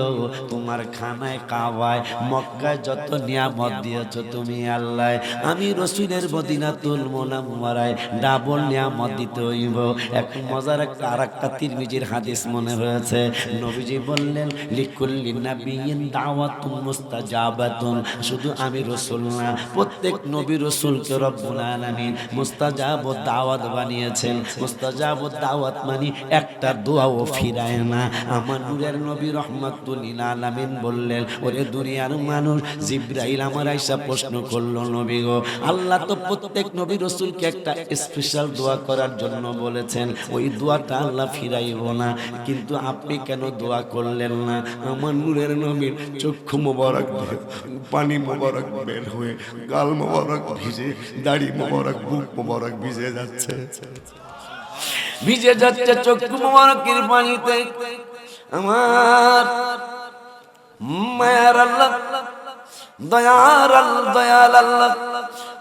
তোমার খানায় কাবায় মক্কায় যত নিয়ামত দিয়েছ তুমি আল্লাহ, আমি রাসূলের মদিনাতুল মুনাওয়ারায় ডাবল নিয়ামত দিতে হইব। এক মজার একটা আরেকটা তিরমিজির হাদিস মনে হয়েছে, নবীজি বললেন লিকুল্লি নাবিয়্যিন দাওয়াতুন মুস্তাজাবাতুন, শুধু আমি রসুল না? প্রত্যেক নবী রসুলকে রব্বুল আলামিন মুস্তাজাবুদ দাওয়াত বানিয়েছেন। মুস্তাজাবুদ দাওয়াত মানে একটা দোয়াও ফিরায় না। আমার নূরের নবী রহমাতুল লিল আলামিন বললেন, ওরে দুনিয়ার মানুষ, জিবরাইল আমার আয়েশা প্রশ্ন করলো, নবী গো, আল্লাহ তো প্রত্যেক নবী রসুলকে একটা স্পেশাল দোয়া করার জন্য বলেছেন, ওই দোয়াটা আল্লাহ ফিরাইব না, কিন্তু আপনি কেন দোয়া করলেন না? আমার নূরের নবীর চক্ষু মোবারক দিয়ে পানি মোবারক বের হয়ে গাল মোবারক ভিজে, দাড়ি মোবারক, বুক মোবারক ভিজে যাচ্ছে, ভিজে যাচ্ছে চক্ষু মোবারকের পানিতে। আমার মায়ার আল্লাহ, দয়াল আল্লাহ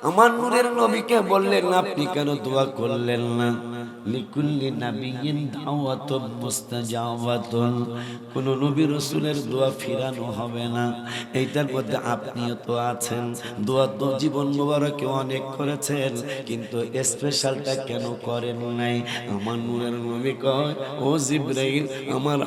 আমার নূরের নবীকে বললেন, আপনি কেন দোয়া করলেন না? লিকুল্লি নাবিয়্যিন দাওয়াতুন মুস্তাজাবাতুন, কোন নবী রাসূলের দোয়া ফিরানো হবে না। এইটার মধ্যে আপনিও তো আছেন। দোয়া তো জীবন মোবারকে অনেক করেছেন, কিন্তু স্পেশালটা কেন করেন নাই? আমার নূরের নবী কয়, ও জিবরাইল, আমার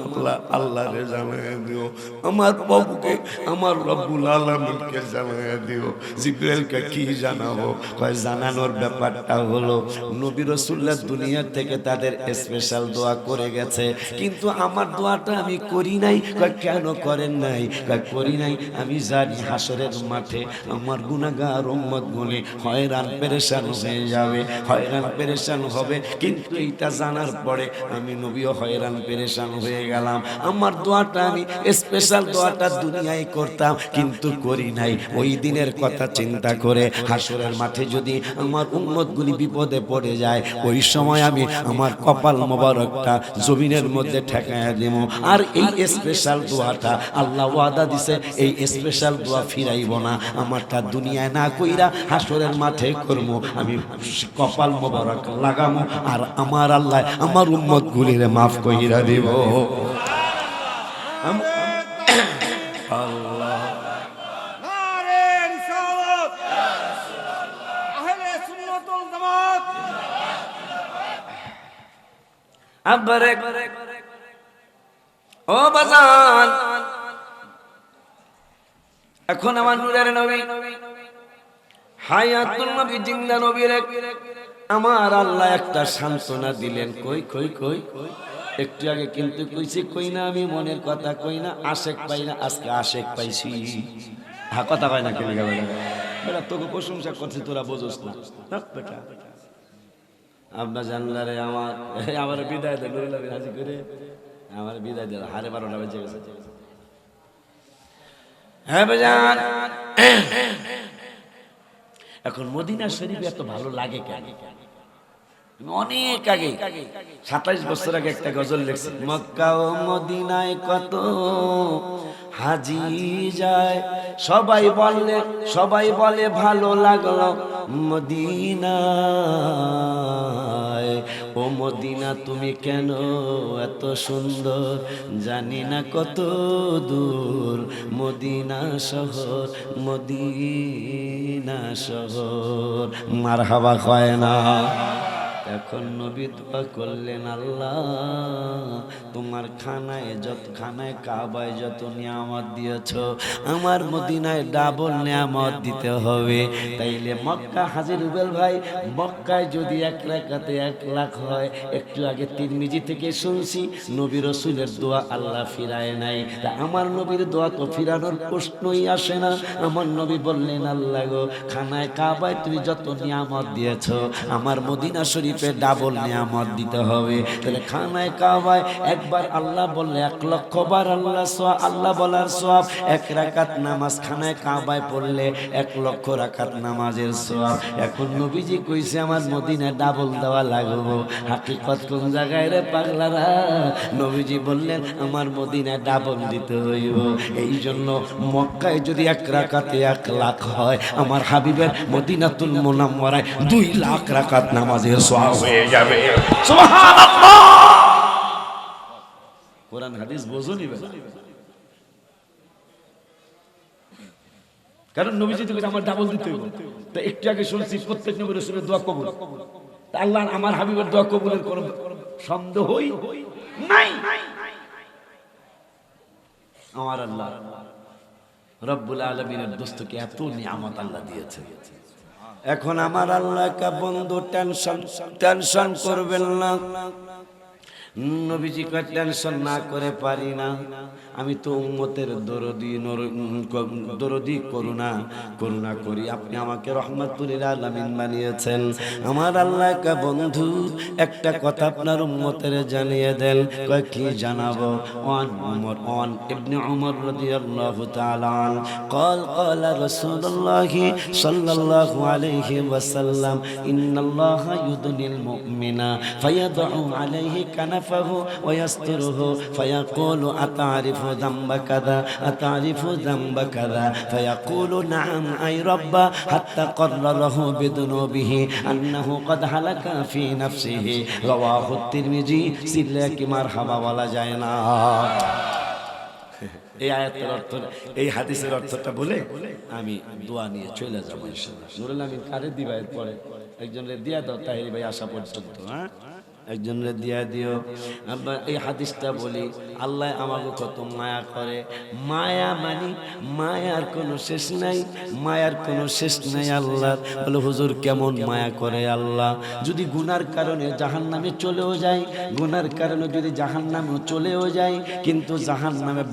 আল্লাহরে জানায় দিও, আমার প্রভুকে, আমার রব্বুল আলামিনকে জানায় দিও। জিবরাইলকে কি জানাবো? কয় জানানোর ব্যাপারটা হলো নবী রাসূলুল্লাহ দুনিয়া থেকে তাদের স্পেশাল দোয়া করে গেছে, কিন্তু আমার দোয়াটা আমি করি নাই। কয় কেন করেন নাই? কয় করি নাই, আমি জানি হাসরের মাঠে আমার গুনাহগার উম্মত গুলি হয়রান পেরেশান হয়ে যাবে, হয়রান পেরেশান হবে, কিন্তু এইটা জানার পরে আমি নবীও হয়রান পেরেশান হয়ে গেলাম। আমার দোয়াটা আমি স্পেশাল দোয়াটা দুনিয়ায় করতাম, কিন্তু করি নাই। ওই দিনের কথা চিন্তা করে হাসরের মাঠে যদি আমার উম্মত গুলি বিপদে পড়ে যায়, ওই সময় আমি আমার কপাল মোবারকটা জমিনের মধ্যে ঠেকায়া দেব। আর এই স্পেশাল দোয়াটা আল্লাহ ওয়াদা দিছে, এই স্পেশাল দোয়া ফিরাইব না। আমারটা দুনিয়ায় না কইরা হাসরের মাঠে করব, আমি কপাল মোবারক লাগামো, আর আমার আল্লাহ আমার উম্মত গুলির মাফ কইরা দিব। আল্লাহ আব্বারে ও বাজান, এখন আমার নূরের নবী হায়াতুল নবী জিন্দা নবীর আমার আল্লাহ একটা সান্ত্বনা দিলেন। কই কই কই একটু আগে কিন্তু কইছি, কই না আমি মনের কথা কই না, আশেক পাই না, আজকে আশেক পাইছি। হ্যাঁ, কথা কয় না কেন? বেটা তোকে প্রশংসা করছে, তোরা বোঝস না বেটা। আব্বা জানলারে আমার বিদায় দেন, রাজি করে আমার বিদায় দেন। 12:30 বেজে গেছে। হ্যাঁ বাজান, এখন মদিনা শরীফ এত ভালো লাগে কেন? অনেক আগে 27 বছর আগে একটা গজল লিখছি, মক্কা ও মদিনায় কত হাজি যায়, সবাই বলে ভালো লাগলো মদিনায়। ও মদিনা তুমি কেন এত সুন্দর, জানি না কত দূর মদিনা শহর, মদিনা শহর। মারহাবা কয় না? এখন নবী দোয়া করলেন, আল্লাহ তোমার খানায় কাবায় যত নিয়ামত দিয়েছ, আমার মদিনায় ডাবল নিয়ামত দিতে হবে। তাইলে মক্কা, হাজী রুবেল ভাই, মক্কায় যদি 1 রাকাতে 1 লাখ হয়, একটু আগে তিরমিজি থেকে শুনছি নবী রাসূলের দোয়া আল্লাহ ফিরায় নাই। তা আমার নবীর দোয়া তো ফিরানোর প্রশ্নই আসে না। আমার নবী বললেন, আল্লাহ গো, খানায় কাবায় তুমি যত নিয়ামত দিয়েছ, আমার মদিনা শরীফ ডাবল নিয়ামত দিতে হবে। তাহলে খানায় কাবায় একবার আল্লাহ বললে 1 লক্ষ বার আল্লাহ বলার সওয়াব, 1 রাকাত নামাজ খানায় কাবায় পড়লে 1 লক্ষ রাকাত নামাজের সওয়াব। এখন নবীজি কইছে আমার মদিনায় ডাবল দেওয়া লাগবে। হাকিকত কোন জায়গায় রে পাগলারা? নবীজি বললেন আমার মদিনায় ডাবল দিতে হইব। এই জন্য মক্কায় যদি 1 রাকাতে 1 লাখ হয়, আমার হাবিবের মদিনাতুল মুনাওয়ারায় 2 লাখ রাকাত নামাজের সওয়াব হয়ে যাবে। সুবহানাল্লাহ। কোরআন হাদিস বোঝনি বেটা? কারণ নবীজি তো আমার ডাবল দিতে হবে। তো একটু আগে শুনছি প্রত্যেক নবীর রাসূলের দোয়া কবুল। তা আল্লাহ আমার হাবিবের দোয়া কবুলের কোনো সন্দেহই নাই। আমার আল্লাহ রব্বুল আলামিনের দোস্তকে এত নিয়ামত আল্লাহ দিয়েছে। এখন আমার আল্লাহ কা বন্ধু টেনশন করবেন না। নবীজি কয় টেনশন না করে পারি না, আমি তো উম্মতের দরদি করুণা করি, আপনি আমাকে রহমাতুল লিল আলামিন বানিয়েছেন। আমার আল্লাহ কা বন্ধু একটা কথা আপনার উম্মতের জানিয়ে দেন। কয় কি জানাবো? ওয়ান ইবনে উমর রাদিয়াল্লাহু তাআলা আন قال قال رسول الله صلى الله عليه وسلم إن الله يدني المؤمن فيضع عليه كنفه ويستره فيقول أتعرف ذنب كذا أتعرف ذنب كذا فيقول نعم أي رب حتى قرره بذنوبه أنه قد هلك في نفسه رواه الترمذي সিল্লাকি মারহাবা বলা যায় না। এই আয়াতের অর্থ, এই হাদিসের অর্থটা বলে আমি দোয়া নিয়ে চলে যাবো ইনশাআল্লাহ। নুরুল আমিন কারে দিবা এরপরে? একজনের দিয়া দাও তাহির ভাই আসা পর্যন্ত। হ্যাঁ, একজনের দিয়া দিও। আমরা এই হাদিসটা বলি, আল্লাহ আমাকে কত মায়া করে। মায়া মানে মায়ার কোনো শেষ নাই, মায়ার কোনো শেষ নাই আল্লাহর। বলে হুজুর কেমন মায়া করে আল্লাহ? যদি গুনার কারণে জাহান্নামে চলেও যায়, গুনার কারণে যদি জাহান্নামে চলেও যায়, কিন্তু জাহান্নামে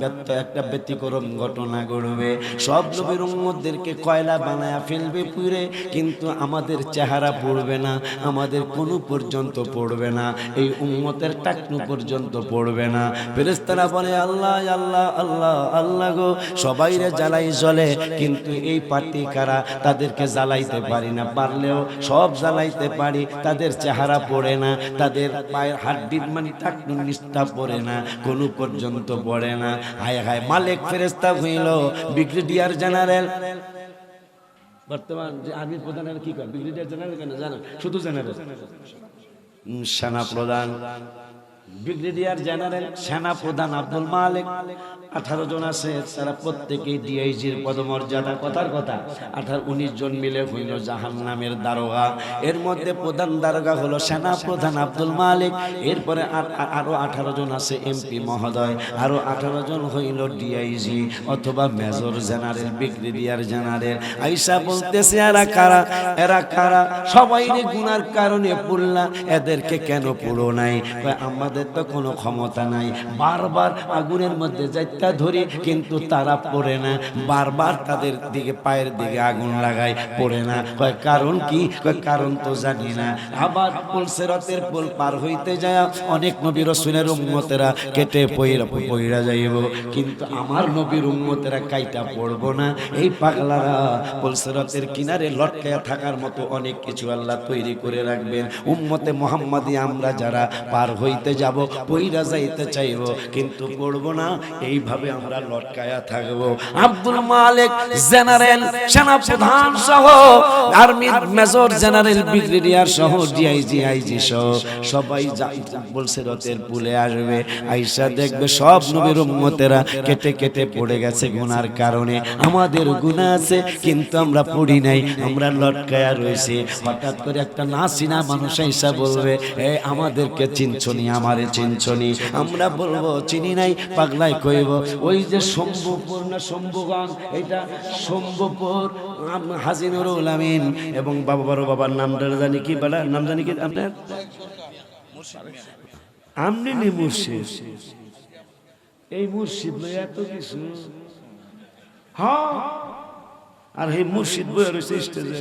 একটা ব্যতিক্রম ঘটনা ঘটবে। সব নবীর উম্মতদেরকে কয়লা বানায়া ফেলবে পুড়ে, কিন্তু আমাদের চেহারা পড়বে না, আমাদের কোনো পর্যন্ত পড়বে না, এই উম্মতের টাকনু পর্যন্ত পড়বে না। ফেরেশতারা বলে আল্লাহ আল্লাহ আল্লাহ আল্লাহ গো, সবাইরে জ্বালাই জ্বলে, কিন্তু এই পার্টি কারা, তাদেরকে জ্বালাইতে পারি না, পারলেও সব জ্বালাইতে পারি, তাদের চেহারা পড়ে না, তাদের পায়ের হাড্ডির মানে টাকনু নিষ্ঠা পড়ে না, কোনো পর্যন্ত পড়ে না। হায় হায়, মালিক ফেরেশতা হইল ব্রিগেডিয়ার জেনারেল, বর্তমান যে আর্মি প্রধানের কি করে ব্রিগেডিয়ার জেনারেল কেন জানেন? শুধু জেনারেল, সেনা প্রধান, ব্রিগেডিয়ার জেনারেল সেনা প্রধান আব্দুল মালিক। 18 জন আছে, তারা প্রত্যেকেই ডিআইজির পদমর্যাদা। কথার কথা 19 জন মিলে হইল জাহান্নামের দারোগা। এর মধ্যে প্রধান দারোগা হলো সেনা প্রধান আব্দুল মালিক। এরপরে আরো 18 জন আছে এমপি মহোদয়, আরো 18 জন হইল ডিআইজি অথবা মেজর জেনারেল, ব্রিগেডিয়ার জেনারেল। আইসা বলতেছে এরা কারা, এরা কারা? সবাই গুনার কারণে পড়লা, এদেরকে কেন পুরো নাই? আমাদের তো কোনো ক্ষমতা নাই, বারবার আগুনের মধ্যে যাইতে ধরি, কিন্তু তারা পড়ে না, বারবার তাদের দিকে পায়ের দিকে আগুন লাগায়, পড়ে না। কয় কারণ কি? কয় কারণ তো জানি না। আবার পুলসেরাতের পুল পার হইতে যায় অনেক নবী রাসূলের উম্মতেরা কেটে পইরা যাইব, কিন্তু আমার নবীর উম্মতেরা কাইটা পড়বো না। এই পাগলারা পুলসেরাতের কিনারে লটকায়া থাকার মতো অনেক কিছু আল্লাহ তৈরি করে রাখবেন। উম্মতে মুহাম্মাদি আমরা যারা পার হইতে যাব, পইরা যাইতে চাইব, কিন্তু পড়বো না, এইভাবে আমরা লটকায়া থাকবো। আব্দুল মালিক জেনারেল, সেনা প্রধান সহ আর্মির মেজর জেনারেল, ব্রিগেডিয়ার সহ ডিআইজি আইজি সহ সবাই বলছে রতের পুলে আসবে। আইসা দেখবে সব নবীর উম্মতেরা কেটে কেটে পড়ে গেছে গুনার কারণে। আমাদের গুনাহ আছে, কিন্তু আমরা পড়ি নাই, আমরা লটকায়া রয়েছে। হঠাৎ করে একটা না চিনা মানুষ আইসা বলবে এ আমাদেরকে চিনছনি, আমারে চিনছনি? আমরা বলবো চিনি নাই। পাগলাই কইব ওই যে শম্ভুপুর না শম্ভুগঞ্জ, এটা শম্ভুপুর, হাজী নুরুল আমিন এবং বাবার নামটা জানি কি, বলা নাম জানি কি আপনার? আমনি নি মুর্শিদ, এই মুর্শিদ লই এত কিছু। হ্যাঁ, আর এই মুর্শিদ বই রয়েছে স্টেজে।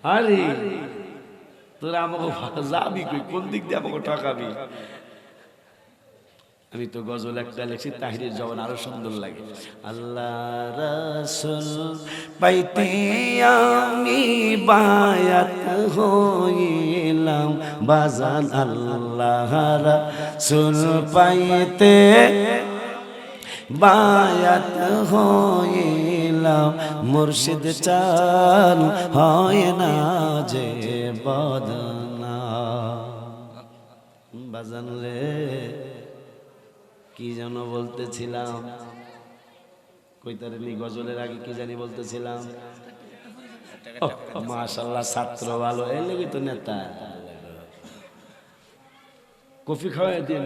আরে তোরা আমাকে যাবি কই, কোন দিক দিয়ে আমাকে ঠকাবি? আমি তো গজল একটা লেখছি, তাহিরের জবান আরো সুন্দর লাগে। আল্লাহ রাসূল পাইতে আমি বায়াত হইলাম বাজান, আল্লাহ রাসূল পাইতে বায়াত হইলাম, মুর্শিদ চান হয় না যে বদনাম। বাজানলে কি যেন বলতেছিলাম, কইতারেনি গজলের আগে কি জানি বলতেছিলাম। মাশাআল্লাহ, ছাত্র ভালো, এর লাগি তো নেতা। কফি খাওয়াই দিন,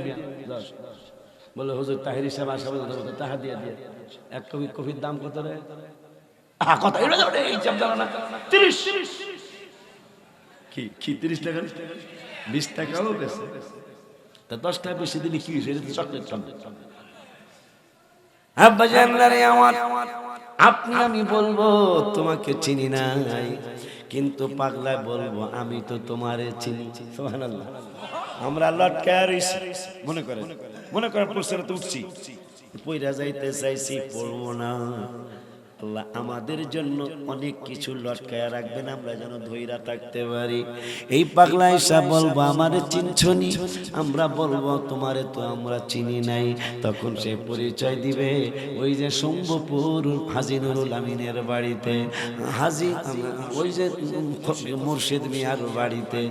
বলে হুজুর তাহির সাহেব আসবে টাকা দিয়ে দিয়ে এক কফির দাম কত রে কথা এই চাপ জানা না 30 কি 30 টাকা 20 টাকাও বেশি তা 10 টাকা বেশি দিলে কি হয়েছে চকলেট আব্বা জানলারে আমার আপনি আমি বলবো তোমাকে চিনি নাই কিন্তু পাগলায় বলবো আমি তো তোমারে চিনি সুবহানাল্লাহ আমরা লটকায় রইছি মনে করেন পুরস্কারে তো উঠছি পয়রা যাইতে চাইছি পড়বো না আল্লাহ আমাদের জন্য অনেক কিছু লটকায়া রাখবেন আমরা যেন ধৈর্য থাকতে পারি এই পাগলা এসা বলবো আমারে চিনছনি আমরা বলবো তোমারে তো আমরা চিনি নাই তখন সে পরিচয় দিবে ওই যে শম্ভুপুর হাজী নুরুল আমিনের বাড়িতে হাজী ওই যে মুর্শিদ মিয়ার বাড়িতে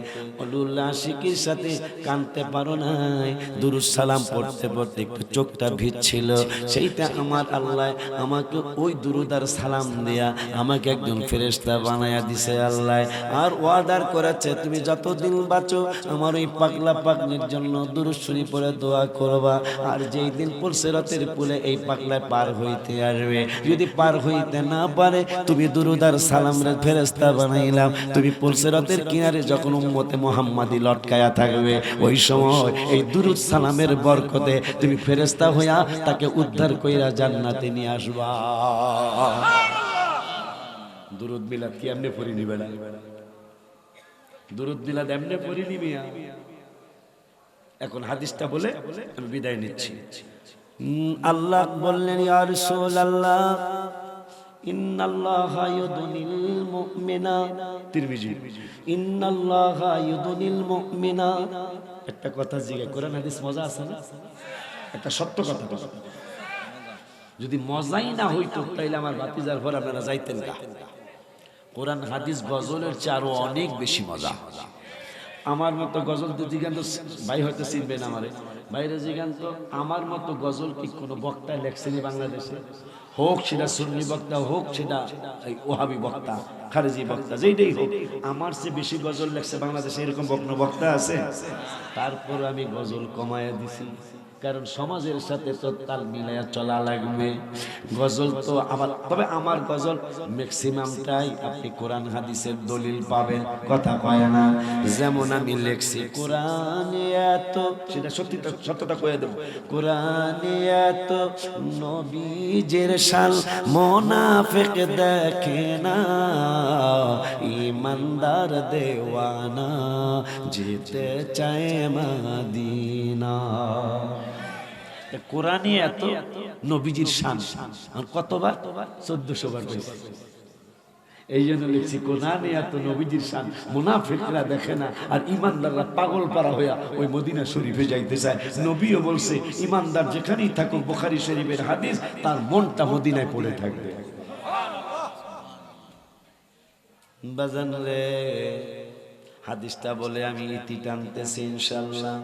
উল্লাহ আশিকির সাথে কানতে পারো নাই দুরুদ সালাম পড়তে পড়তে একটু চোখটা ভিজছিল সেইটা আমার আল্লাহ আমাকে ওই দুরুদ সালাম দিয়া আমাকে একজন ফেরেশতা বানায়া দিছে আল্লাহ আর ওয়াদার করেছে তুমি যতদিন বাঁচো আমার ওই পাগলা পাগলির জন্য দুরূদ শরীফ পড়ে দোয়া করবা আর যেই দিন পুলসিরাতের পুলে এই পাগলায় পার হইতে আসবে যদি পার হইতে না পারে তুমি দুরূদ আর সালামের ফেরেশতা বানাইলাম তুমি পুলসিরাতের কিনারে যখন উম্মতে মুহাম্মাদি লটকায়া থাকবে ওই সময় এই দুরূদ সালামের বরকতে তুমি ফেরেশতা হইয়া তাকে উদ্ধার কইরা জান্নাতে নিয়ে আসবা দুরুদ মিলাদ কি এমনি পড়ি নিবে না দুরুদ মিলাদ এমনি পড়ি নিবি এখন হাদিসটা বলে আমি বিদায় নিচ্ছি আল্লাহ বললেন ইয়া রাসূলুল্লাহ ইন্নাল্লাহা ইউদনিল মুমিনা তিরমিজি ইন্নাল্লাহা ইউদনিল মুমিনা একটা কথা জিজ্ঞাসা কোরআন হাদিস মজা আছে না একটা সত্য কথা যদি মজাই না হইতো তাইলে আমার ভাতিজার ঘর আপনারা যাইতেন না কোরআন হাদিস গজলের চেয়ে আরো অনেক বেশি মজা আমার মতো গজল তো জিগান তো ভাই হয়তো চিনবেন আমারে বাইরে জিগান তো আমার মতো গজল কি কোনো বক্তা লেখছেনি বাংলাদেশে হোক সেটা সুন্নি বক্তা হোক সেটা ওহাবি বক্তা খারেজি বক্তা যেইটাই হোক আমার চেয়ে বেশি গজল লেখছে বাংলাদেশে এরকম বক্তা আছে তারপর আমি গজল কমায়া দিছি কারণ সমাজের সাথে তো তাল মিলাইয়া চলা লাগবে গজল তো আবার তবে আমার গজল ম্যাক্সিমামটাই আপনি কোরআন হাদিসের দলিল পাবেন কথা কয় না যেমন আমি লেখছি কোরআনে এত সেটা সত্যটা কয়ে দেব কোরআনে এত নবীজের শান মুনাফিক দেখে না ঈমানদার দেওয়ানা যেতে চায় মদিনা কোরআনে এত নবীজির শান আর কতবার 1400 বার কইছে এই জন্য লিখছি কোরআনে এত নবীজির শান মুনাফিকরা দেখে না আর ঈমানদাররা পাগল পারা হইয়া ওই মদিনা শরীফে যাইতে চায় নবীও বলছে ঈমানদার যেখানেই থাকুক বুখারী শরীফের হাদিস তার মনটা মদিনায় পড়ে থাকবে বাজান রে হাদিসটা বলে আমি ইতি টানতেছি ইনশাআল্লাহ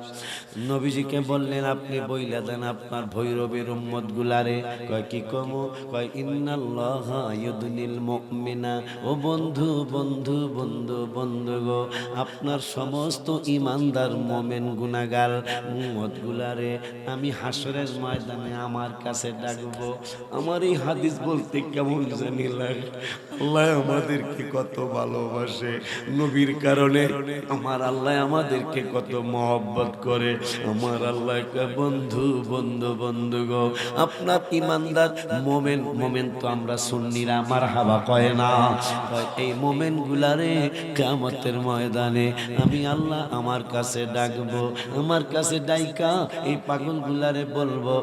নবীজিকে বললেন আপনি বইলা দেন আপনার ভৈরবের উম্মত গুলারে কয় কি কমু কয় ইন্নাল্লাহা ইউদনিল মুমিনা ও বন্ধু বন্ধু বন্ধু বন্ধু গো আপনার সমস্ত ঈমানদার মুমিন গুনাহগার উম্মত গুলারে আমি হাসরের ময়দানে আমার কাছে ডাকবো আমার এই হাদিস বলতে কেমন জানি লাগে আল্লাহ আমাদেরকে কত ভালোবাসে নবীর কারণে আমার আল্লাহ আমাদেরকে কত মহব্বত করে আমার আল্লাহ বন্ধু বন্ধু বন্ধু গো আপনার ঈমানদার মোমেন তো আমরা সুন্নিরা মারহাবা কয় না এই মোমেন গুলারে কিয়ামতের ময়দানে আমি আল্লাহ আমার কাছে ডাকবো আমার কাছে ডাইকা এই পাগল গুলারে বলবো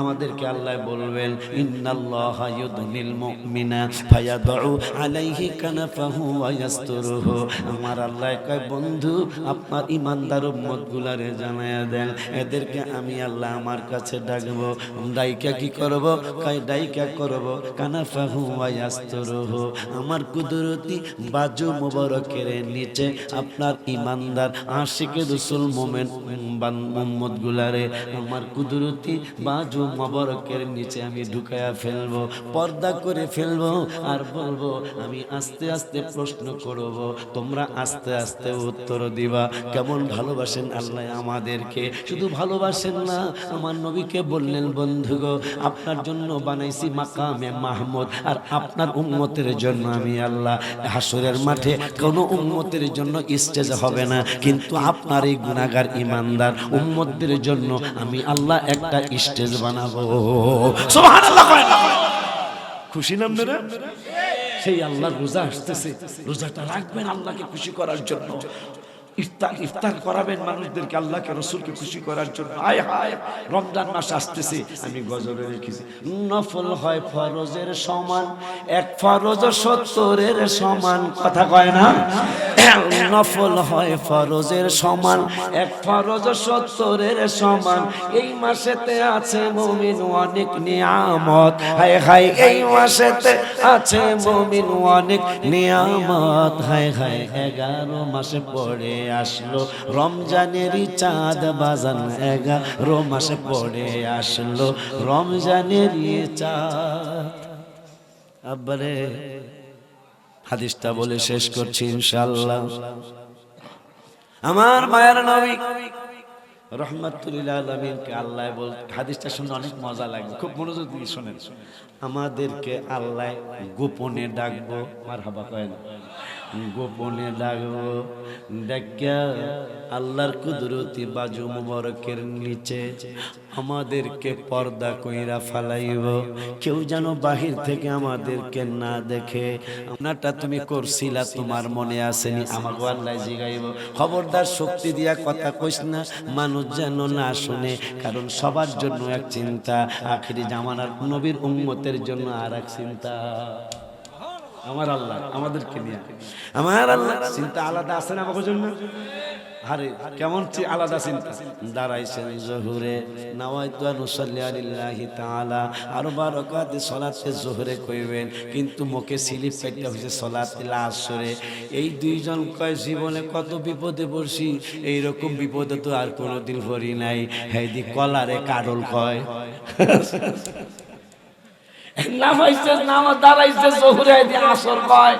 আমাদেরকে আল্লাহ বলবেন ইন্নাল্লাহা ইউদনিল মুমিনা ফায়াদউ আলাইহি কানাফাহু ওয়া ইয়াসতুরুহু আমার আল্লাহ কয় বন্ধু আপনার ঈমানদার উম্মত গুলারে জানায়া দেন এদেরকে আমি আল্লাহ আমার কাছে ডাকবো ডাইকা কি করব কয় ডাইকা করব কানাফাহু ওয়া ইয়াসতুরুহু আমার কুদরতি বাজু মুবারকের নিচে আপনার ঈমানদার আশিকে রাসূল মুমিন উম্মত গুলারে আমার কুদরতি বাজু মোবারকের নিচে আমি ঢুকায়া ফেলবো, পর্দা করে ফেলবো, আর বলবো আমি আস্তে আস্তে প্রশ্ন করব, তোমরা আস্তে আস্তে উত্তর দিবা। কেমন ভালোবাসেন আল্লাহ আমাদেরকে, শুধু ভালোবাসেন না, আমার নবীকে বললেন বন্ধু গো, আপনার জন্য বানাইছি মাকামে মাহমুদ, আর আপনার উম্মতের জন্য আমি আল্লাহ হাসরের মাঠে কোনো উম্মতের জন্য স্টেজ হবে না, কিন্তু আপনার এই গুনাহগার ইমানদার উম্মতদের জন্য আমি আল্লাহ একটা স্টেজ বানাবো। সুবহানাল্লাহ। খুশি না আপনারা? সেই আল্লাহ রোজা আসতেছে, রোজাটা রাখবেন আল্লাহকে খুশি করার জন্য, ইফতার করাবেন মানুষদেরকে আল্লাহকে রসুলকে খুশি করার জন্য। আয় হায় রমজান মাস আসতেছে, আমি গজলে রেখেছি নফল হয় ফরজের সমান, এক ফরজ 70-এর সমান, কথা কয় না? নফল হয় ফরজের সমান, এক ফরজ 70-এর সমান, এই মাসেতে আছে মুমিন অনেক নিয়ামত, হায় হায় এই মাসেতে আছে মুমিন অনেক নিয়ামত, হায় হায় 11 মাসে পড়ে আসলো রমজানেরই চাঁদ বাজান, 11 মাসে পড়ে আসলো রমজানেরই চাঁদ। আব্বারে হাদিসটা বলে শেষ করছি ইনশাআল্লাহ। আমার মায়ের নবী রহমাতুল লিল আলামিনকে আল্লাহ বল, হাদিসটা শুনে অনেক মজা লাগবে, খুব মনোযোগ দিয়ে শুনেন। আমাদেরকে আল্লাহ গোপনে ডাকবো, মারহাবা কয় না, গোপনে ডাকবো, ডাকিয়া আল্লাহর কুদরতি বাজু মুবারকের নিচে আমাদেরকে পর্দা কইরা ফালাইব, কেউ যেন বাহির থেকে আমাদেরকে না দেখে। আপনারটা তুমি করছিলা, তোমার মনে আসেনি, আমাকে আল্লাহ জিগাইব, খবরদার শক্তি দিয়া কথা কইস না, মানুষ যেন না শুনে, কারণ সবার জন্য এক চিন্তা, আখিরি জামানার নবীর উম্মতের জন্য আর এক চিন্তা। আমার আল্লাহ আমাদেরকে নিয়ে, আমার আল্লাহ চিন্তা আলাদা আছে না আমাদের জন্য? আরে কেমন আলাদা চিন্তা। দাঁড়াইছেন জোহরে, নাওয়াইতু আন উসাল্লি আলিল্লাহি তাআলা, আর 12 রাকাতে সালাতে জোহরে কইবেন, কিন্তু মুখে স্লিপ কাটতে হইছে সালাতুল আসরে। এই দুইজন কয় জীবনে কত বিপদে পড়ছি, এই রকম বিপদে তো আর কোনোদিন পড়ি নাই। হেদি কলারে কাডল কয়, নামাইছে নামাজ দাঁড়াইছে জোহরে দি আসর কয়,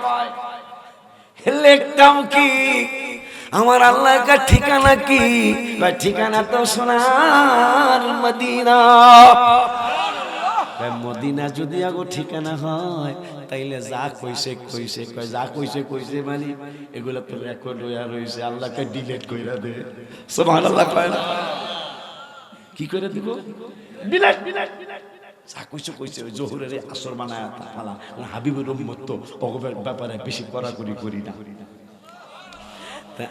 লিখতাম কি আমার আল্লাহর কা ঠিকানা কি? বা ঠিকানা তো সোনার মদিনা। মদিনা যদি আগো ঠিকানা হয়, তাইলে যা কইছে কইছে, কয় যা কইছে কইছে মানে এগুলা তো রেকর্ড হইয়া রইছে, আল্লাহকে ডিলিট কইরা দে। সুবহানাল্লাহ কয় না? কি করে দিব? ডিলিট ডিলিট যা কইছে কইছে, ওই জোহরের আসর বানায় ফালা। হাবিবুর উম্মত তো ওগোর ব্যাপারে বেশি কড়াকড়ি করি না।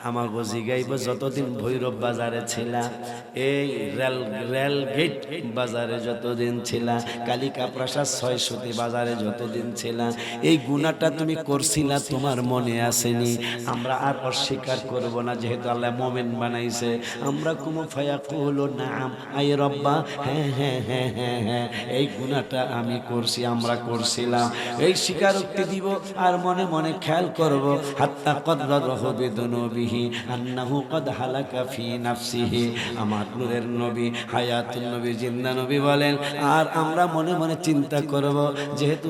আমার গজি গাইব, যতদিন ভৈরব বাজারে ছিলাম, এই রেল গেট বাজারে যতদিন ছিলাম, কালিকা প্রাসাদ ৬০০ বাজারে যতদিন ছিলাম, এই গুনাহটা তুমি করছিলা, তোমার মনে আসেনি? আমরা আর অস্বীকার করব না, যেহেতু আল্লাহ মুমিন বানাইছে। আমরা কুমু ফায়াকুল নাম, আই রব্বা, হ্যাঁ হ্যাঁ হ্যাঁ হ্যাঁ হ্যাঁ এই গুনাহটা আমি করছি, আমরা করছিলাম, এই স্বীকারোক্তি দিব, আর মনে মনে খেয়াল করব, হাত্তা কদরাহু বিদুনুবিহি আন্নাহু কদ হালাকা ফি নাফসিহি। আমার নূরের নবী, হায়াতুন নবী, জিন্দা নবী বলেন, আর আমরা মনে মনে চিন্তা করব, যেহেতু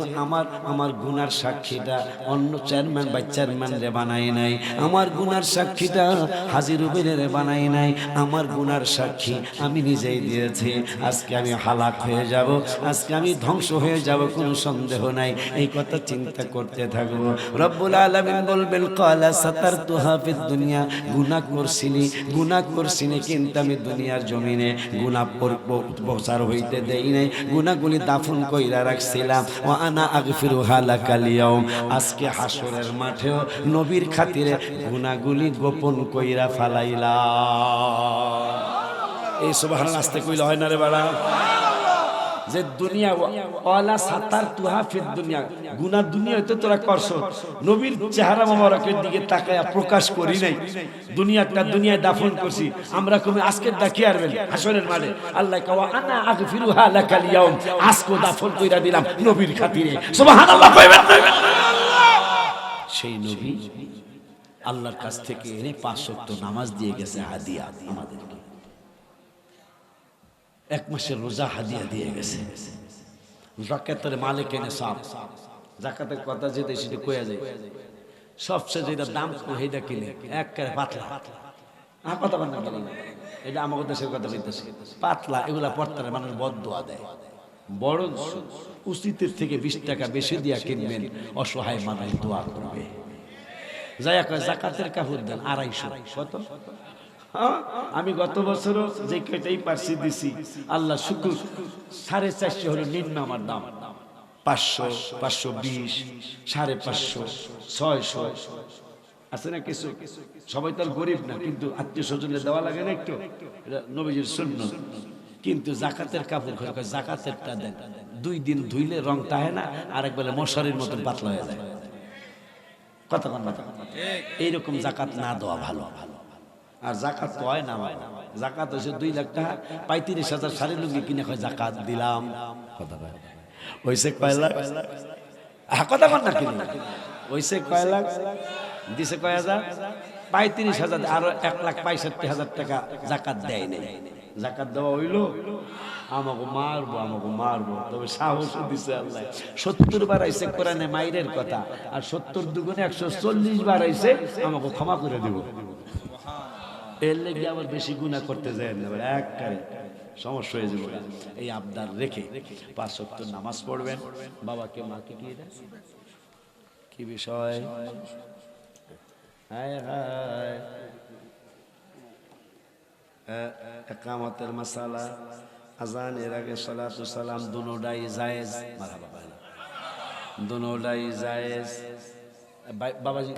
আমার গুনার সাক্ষীটা অন্য চেয়ারম্যান বা চেয়ারম্যান রে বানাই নাই, আমার গুনার সাক্ষীটা হাজী রুবেলের বানাই নাই, আমার গুনার সাক্ষী আমি নিজেই দিয়েছি। আজকে আমি হালাক হয়ে যাব, আজকে আমি ধ্বংস হয়ে যাব, কোনো সন্দেহ নাই। এই কথা চিন্তা করতে থাকবো। রব্বুল আলামিন বলবেন, ক্বালা সাতারতুহা ফিদ দুনিয়া, গুনাহ করছিনি, কিন্তু আমি দুনিয়ার জমিনে গুনাহ প্রচার হইতে দেই নাই, গুনাহগুলি দাফন কইরা রাখছিলাম। ওয়া আনা আগফিরুহা লাকাল ইয়াউম, আজকে হাসরের মাঠেও নবীর খাতিরে গুনাহগুলি গোপন কইরা ফালাইলাম। এই সুবহানাল্লাহ আস্তে কইলে হয় না রে বাড়া? যে দুনিয়া ওয়ালা সাতার তুহা ফিদ দুনিয়া, গুনাহ দুনিয়াতে তোরা করছো, নবীর চেহারা মোবারকের দিকে তাকায়া প্রকাশ করি নাই, দুনিয়াটা দুনিয়ায় দাফন করছি। আমরা কই আজকের ডাকি আরবেন হাসরের মাঠে, আল্লাহ কওয়া আনা আগফিরুহা লাকাল ইয়াউম, আজকে দাফন কইরা দিলাম নবীর খাতিরে। সুবহানাল্লাহ কইবেন। সেই নবী আল্লাহর কাছ থেকে এনে ৫ ওয়াক্ত নামাজ দিয়ে গেছে হাদিয়া আমাদেরকে। এক মাসের রোজা হাদিয়া দিয়ে গেছে। জাকাতের মালিক এনে সাপ, জাকাতের কথা যেতে সেটা কয়া যায়, সবচেয়ে যেটা দাম সেইটা কিনে একেবারে পাতলা। কথা বল না, এটা আমাদের দেশের কথা বলতেছে, পাতলা এগুলা পড়তারে মানুষ বদদোয়া দেয়। বড় উচিতের থেকে 20 টাকা বেশি দিয়া কিনবেন, অসহায় মানুষ দোয়া করবে। যাই কয় জাকাতের কাপড় দেন 250। কত? আমি গত বছরও যে কেটেই পারছি দিছি, আল্লাহ শুকুর, 450 হলো নিম্ন আমার দাম। 500, 520, 550, 600 আছে না কিছু। সবাই তো আর গরিব না, কিন্তু আত্মীয় স্বজনে দেওয়া লাগে না একটু, এটা নবীজির সুন্নাত। কিন্তু জাকাতের কাপড় জাকাতেরটা দেন, 2 দিন ধুইলে রং তাহে না, আরেকবেলা মশারির মতন পাতলা হয়ে যায়। কথা কন না, এইরকম জাকাত না দেওয়া ভালো। আর জাকাত তো হয় না, জাকাত হয়েছে 2 লাখ টাকা, 35,000 শাড়ি লুঙ্গি কিনে হয় জাকাত দিলাম। কথা হয়েছে কয় লাখ? কথা কন না, কিনে হয়েছে কয় লাখ, দিছে কয় হাজার? 35,000, আরো 1,65,000 টাকা জাকাত দেয় নাই। জাকাত দেওয়া হইলো, আমাকে মারবো, তবে সাহস দিছে আল্লাহ। 70 বার আইছে কোরআনে মাইরের কথা, আর 70 দুগুণে 140 বার আইছে আমাকে ক্ষমা করে দিব। এর লেগে আবার বেশি গুনাহ করতে যায় না, একবারে সমস্যা হয়ে যাবে। এই আবদার রেখে 5 ওয়াক্ত নামাজ পড়বেন। বাবাকে মাকে কি বিষয়? ইকামতের মাসালা, আজান এর আগে সালাতু সালাম দুনোটাই জায়েজ। মারহাবা, দুনোটাই জায়েজ। বাবাজি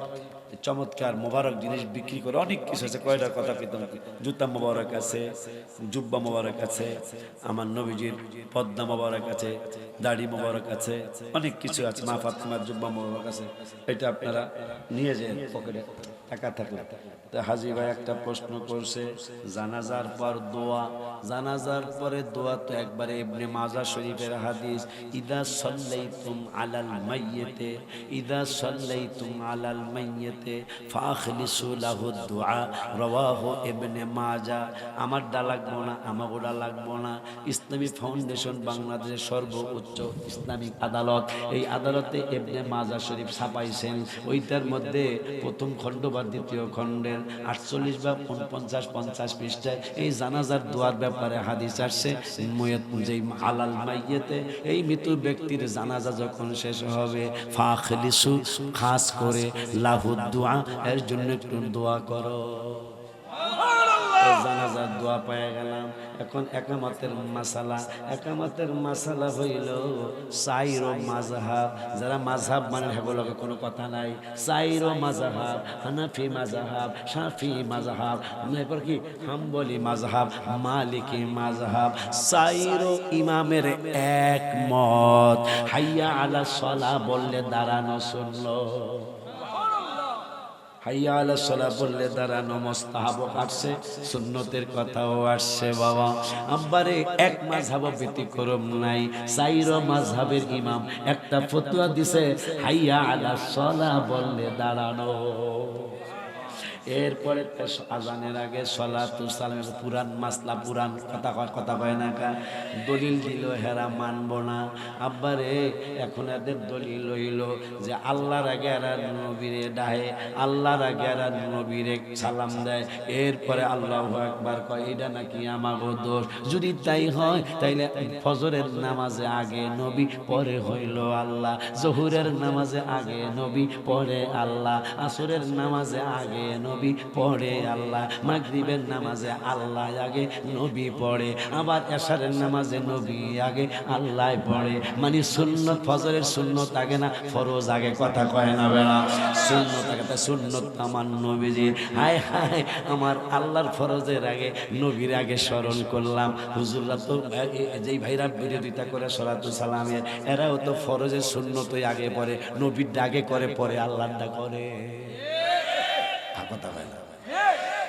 চমৎকার মোবারক জিনিস বিক্রি করে, অনেক কিছু আছে, কয়টার কথা পেতাম। জুতা মোবারক আছে, জুব্বা মোবারক আছে, আমার নবীজির পদ্মা মোবারক আছে, দাড়ি মোবারক আছে, অনেক কিছু আছে। মা ফাতেমার জুব্বা মোবারক আছে, এটা আপনারা নিয়ে যান পকেটে টাকা থাকলে। তো হাজী ভাই একটা প্রশ্ন করছে, জানাজার পর দোয়া, জানাজার পরে দোয়া তো একবারে ইবনে মাজাহ শরীফের হাদিস, ইদা সাল্লাইতুম আলাল মাইয়িতে, ইদা সাল্লাইতুম আলাল মাইয়িতে ফাখলিসু লাহু দুআ, রাওয়াহু ইবনে মাজাহ। আমার ডা লাগবো না, আমাগোড়া লাগবো না। ইসলামী ফাউন্ডেশন বাংলাদেশের সর্বোচ্চ ইসলামিক আদালত, এই আদালতে ইবনে মাজাহ শরীফ ছাপাইছেন। ওইটার মধ্যে প্রথম খণ্ড বা দ্বিতীয় খণ্ডের 48 বা 49-50 পৃষ্ঠায় এই জানাজার দোয়ার ব্যাপারে হাদিস আসছে। যেই আলাল মাইয়িতে, এই মৃত ব্যক্তির জানাজা যখন শেষ হবে, ফাখলিসু, খাস করে লাহু দুআ, এর জন্য একটু দোয়া করো। জানাজার দোয়া পেয়ে গেলাম। এখন একামতের মাসালা, একামতের মাসালা হইল চাইরো মাযহাব। যারা মাযহাব মানে সেগুলোকে কোনো কথা নাই। চাইরো মাযহাব, হানাফি মাযহাব, শাফি মাযহাব, এরপর কি হাম্বলি মাযহাব, মালিকি মাযহাব, চাইরো ইমামের একমত। হাইয়া আলা সালাহ বললে দাঁড়ানো শুনলো, হাইয়া আলা সালাহ বললে দাঁড়ানো মুস্তাহাব আসছে, সুন্নতের কথাও আসছে। বাবা আব্বারে এক মাযহাব ব্যতিক্রম নাই, চাইরো মাযহাবের ইমাম একটা ফতোয়া দিছে, হাইয়া আলা সালাহ বললে দাঁড়ানো। এরপরে আজানের আগে সালাতু সালামের পুরান মাসলা, পুরান কথা কয় না, দলিল দিল, হেরা মানব না। আব্বারে এখন এদের দলিল হইল যে আল্লাহর আগে এরা নবীরে ডাহে, আল্লাহর আগে এরা নবীরে সালাম দেয়, এরপরে আল্লাহু আকবার কয়। এটা নাকি আমাগো দোষ। যদি তাই হয় তাইলে ফজরের নামাজে আগে নবী, পরে হইল আল্লাহ। জোহরের নামাজে আগে নবী, পরে আল্লাহ। আসরের নামাজে আগে নবী, পড়ে আল্লাহ। মাগরিবের নামাজে আল্লাহ আগে, নবী পড়ে। আবার এশারের নামাজে নবী আগে, আল্লাহ পড়ে। মানে সুন্নত, ফজরের সুন্নত আগে না, ফরজ আগে। কথা কয় না বেড়া, সুন্নত আগে। তা সুন্নত আমার নবীজি। হায় হায়, আমার আল্লাহর ফরজের আগে নবীর আগে স্মরণ করলাম। হুজুররা তো যেই ভাইরা বিরোধিতা করে সালাতু সালামের, এরাও তো ফরজের সুন্নতই আগে পড়ে, নবীর আগে করে, পরে আল্লাহটা করে। কথা হয় না,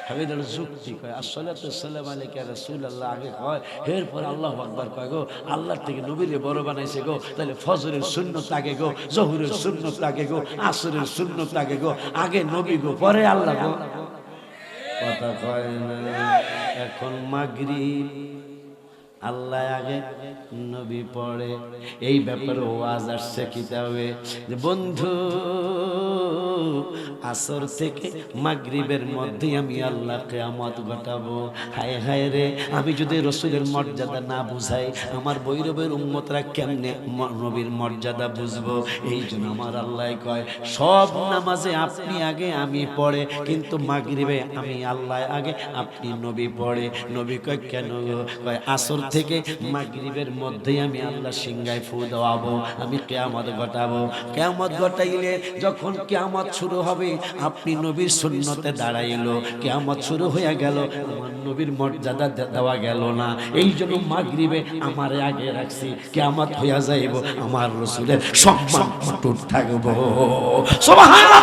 হাবিবের যুক্তি কয় আসসালাতু ওয়াসসালামু আলাইকা রাসূলুল্লাহ আগে কয়, এরপর আল্লাহু আকবার কয় গো। আল্লাহর থেকে নবীরে বড় বানাইছে গো, তাহলে ফজরের সুন্নত আগে গো, জোহরের সুন্নত আগে গো, আসরের সুন্নত আগে গো, আগে নবী গো, পরে আল্লাহ গো। কথা কয় না। এখন মাগরিব আল্লাহ আগে নবী পড়ে। এই ব্যাপারে ওয়াজ আসছে কিতাবে যে বন্ধু আসর থেকে মাগরিবের মধ্যে আমি আল্লাহ কিয়ামত ঘটাবো। হায় হায় রে, আমি যদি রসুলের মর্যাদা না বুঝাই আমার বৈরবের উম্মতরা কেমনে নবীর মর্যাদা বুঝবো? এই জন্য আমার আল্লাহ কয় সব নামাজে আপনি আগে আমি পড়ে, কিন্তু মাগরিবে আমি আল্লাহ আগে আপনি নবী পড়ে। নবী কয় কেন? কয় আসর থেকে মাগরিবের মধ্যেই আমি আল্লাহ সিংহায় ফু দেওয়াবো, আমি কিয়ামত ঘটাবো। কিয়ামত ঘটাইলে যখন কিয়ামত শুরু হবে আপনি নবীর সুন্নতে দাঁড়াইলো, কিয়ামত শুরু হয়ে গেল, আমার নবীর মর্যাদা দেওয়া গেল না। এই জন্য মাগরিবে আমার আগে রাখছি, কিয়ামত হইয়া যাইব আমার রাসূলের সম্মান অটুট থাকবো। সুবহানাল্লাহ।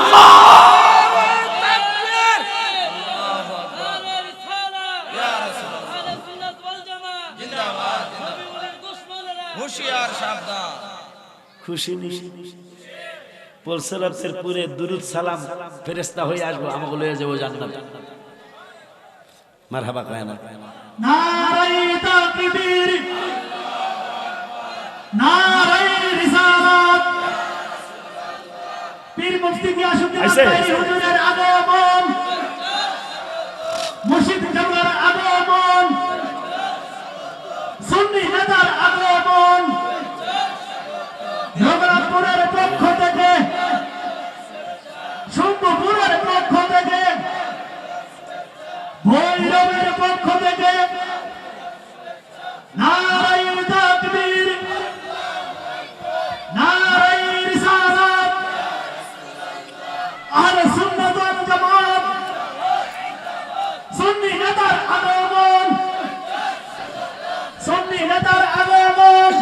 খুশি নেই পলসরাতের পুরে দুরুদ সালাম ফেরেশতা হয়ে আসবো, আমাকে লয়ে যাবো জান্নাতে। মারহাবা কয় না? নারায়ে তাকবীর, নারায়ে রিসালাত, পীর মুফতি গিয়াসউদ্দিন আনসারী হুজুরের আগমন, মুর্শিদ কেবলার আগমন, সুন্নি নেতার আগমন, রঘুনাথপুরের পক্ষ থেকে, শম্ভুপুরের পক্ষ থেকে, ভৈরবের পক্ষ থেকে নারায়ে তাকবীর, নারায়ে রিসালাত, আহলে সুন্নাত ওয়াল জামাত, সুন্নি নেতার আগমন, সুন্নি নেতার আগমন।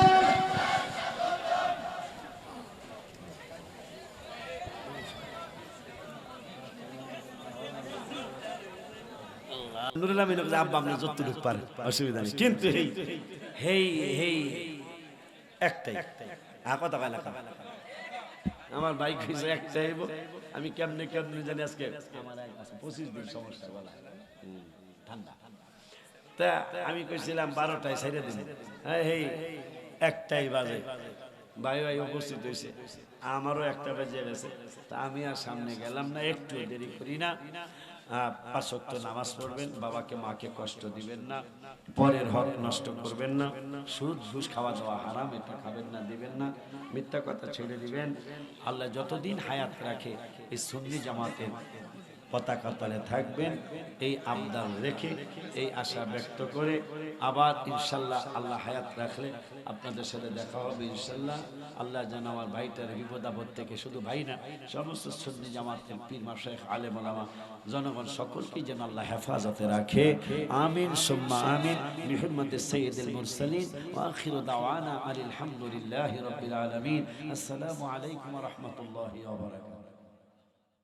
নুরুল আমিন আব্বা আপনি যতটুকু পারেন অসুবিধা নেই, কিন্তু হেই হেই একটাই কথা কয় না। আমার বাইক হয়েছে একটাই, আমি কেমনে কেমনে জানি আজকে আমার 25 দিন সমস্যা বলা ঠান্ডা, তা আমি কইছিলাম 12টায় ছেড়ে দিন, হেই একটাই বাজে ভাই ভাই উপস্থিত হয়েছে, আমারও একটা বেজে গেছে। তা আমি আর সামনে গেলাম না, একটু দেরি করি না। 5 ওয়াক্ত নামাজ পড়বেন, বাবাকে মাকে কষ্ট দিবেন না, পরের হক নষ্ট করবেন না, সুদ ঘুষ খাওয়া দাওয়া হারাম, এটা খাবেন না, দিবেন না, মিথ্যা কথা ছেড়ে দিবেন। আল্লাহ যতদিন হায়াত রাখে এই সুন্নি জামাতের পতাকা তলে থাকবেন, এই আবদার রেখে এই আশা ব্যক্ত করে আবার ইনশাল্লাহ আল্লাহ হায়াত রাখলে আপনাদের সাথে দেখা হবে ইনশাল্লাহ। আল্লাহ যেন আমার ভাইটার বিপদ আপদ থেকে, শুধু ভাই না সমস্ত সুন্নি জামাতের পীর মাশায়েখ আলেম ওলামা জনগণ সকলকে যেন আল্লাহ হেফাজতে রাখে। আমিন সুম্মা আমিন। বিহুরমাতি সাইয়্যিদুল মুরসালিন ওয়া আখিরু দাওয়ানা আলহামদুলিল্লাহি রাব্বিল আলামিন। আসসালামু আলাইকুম ওয়া রাহমাতুল্লাহি ওয়া বারাকাতুহু।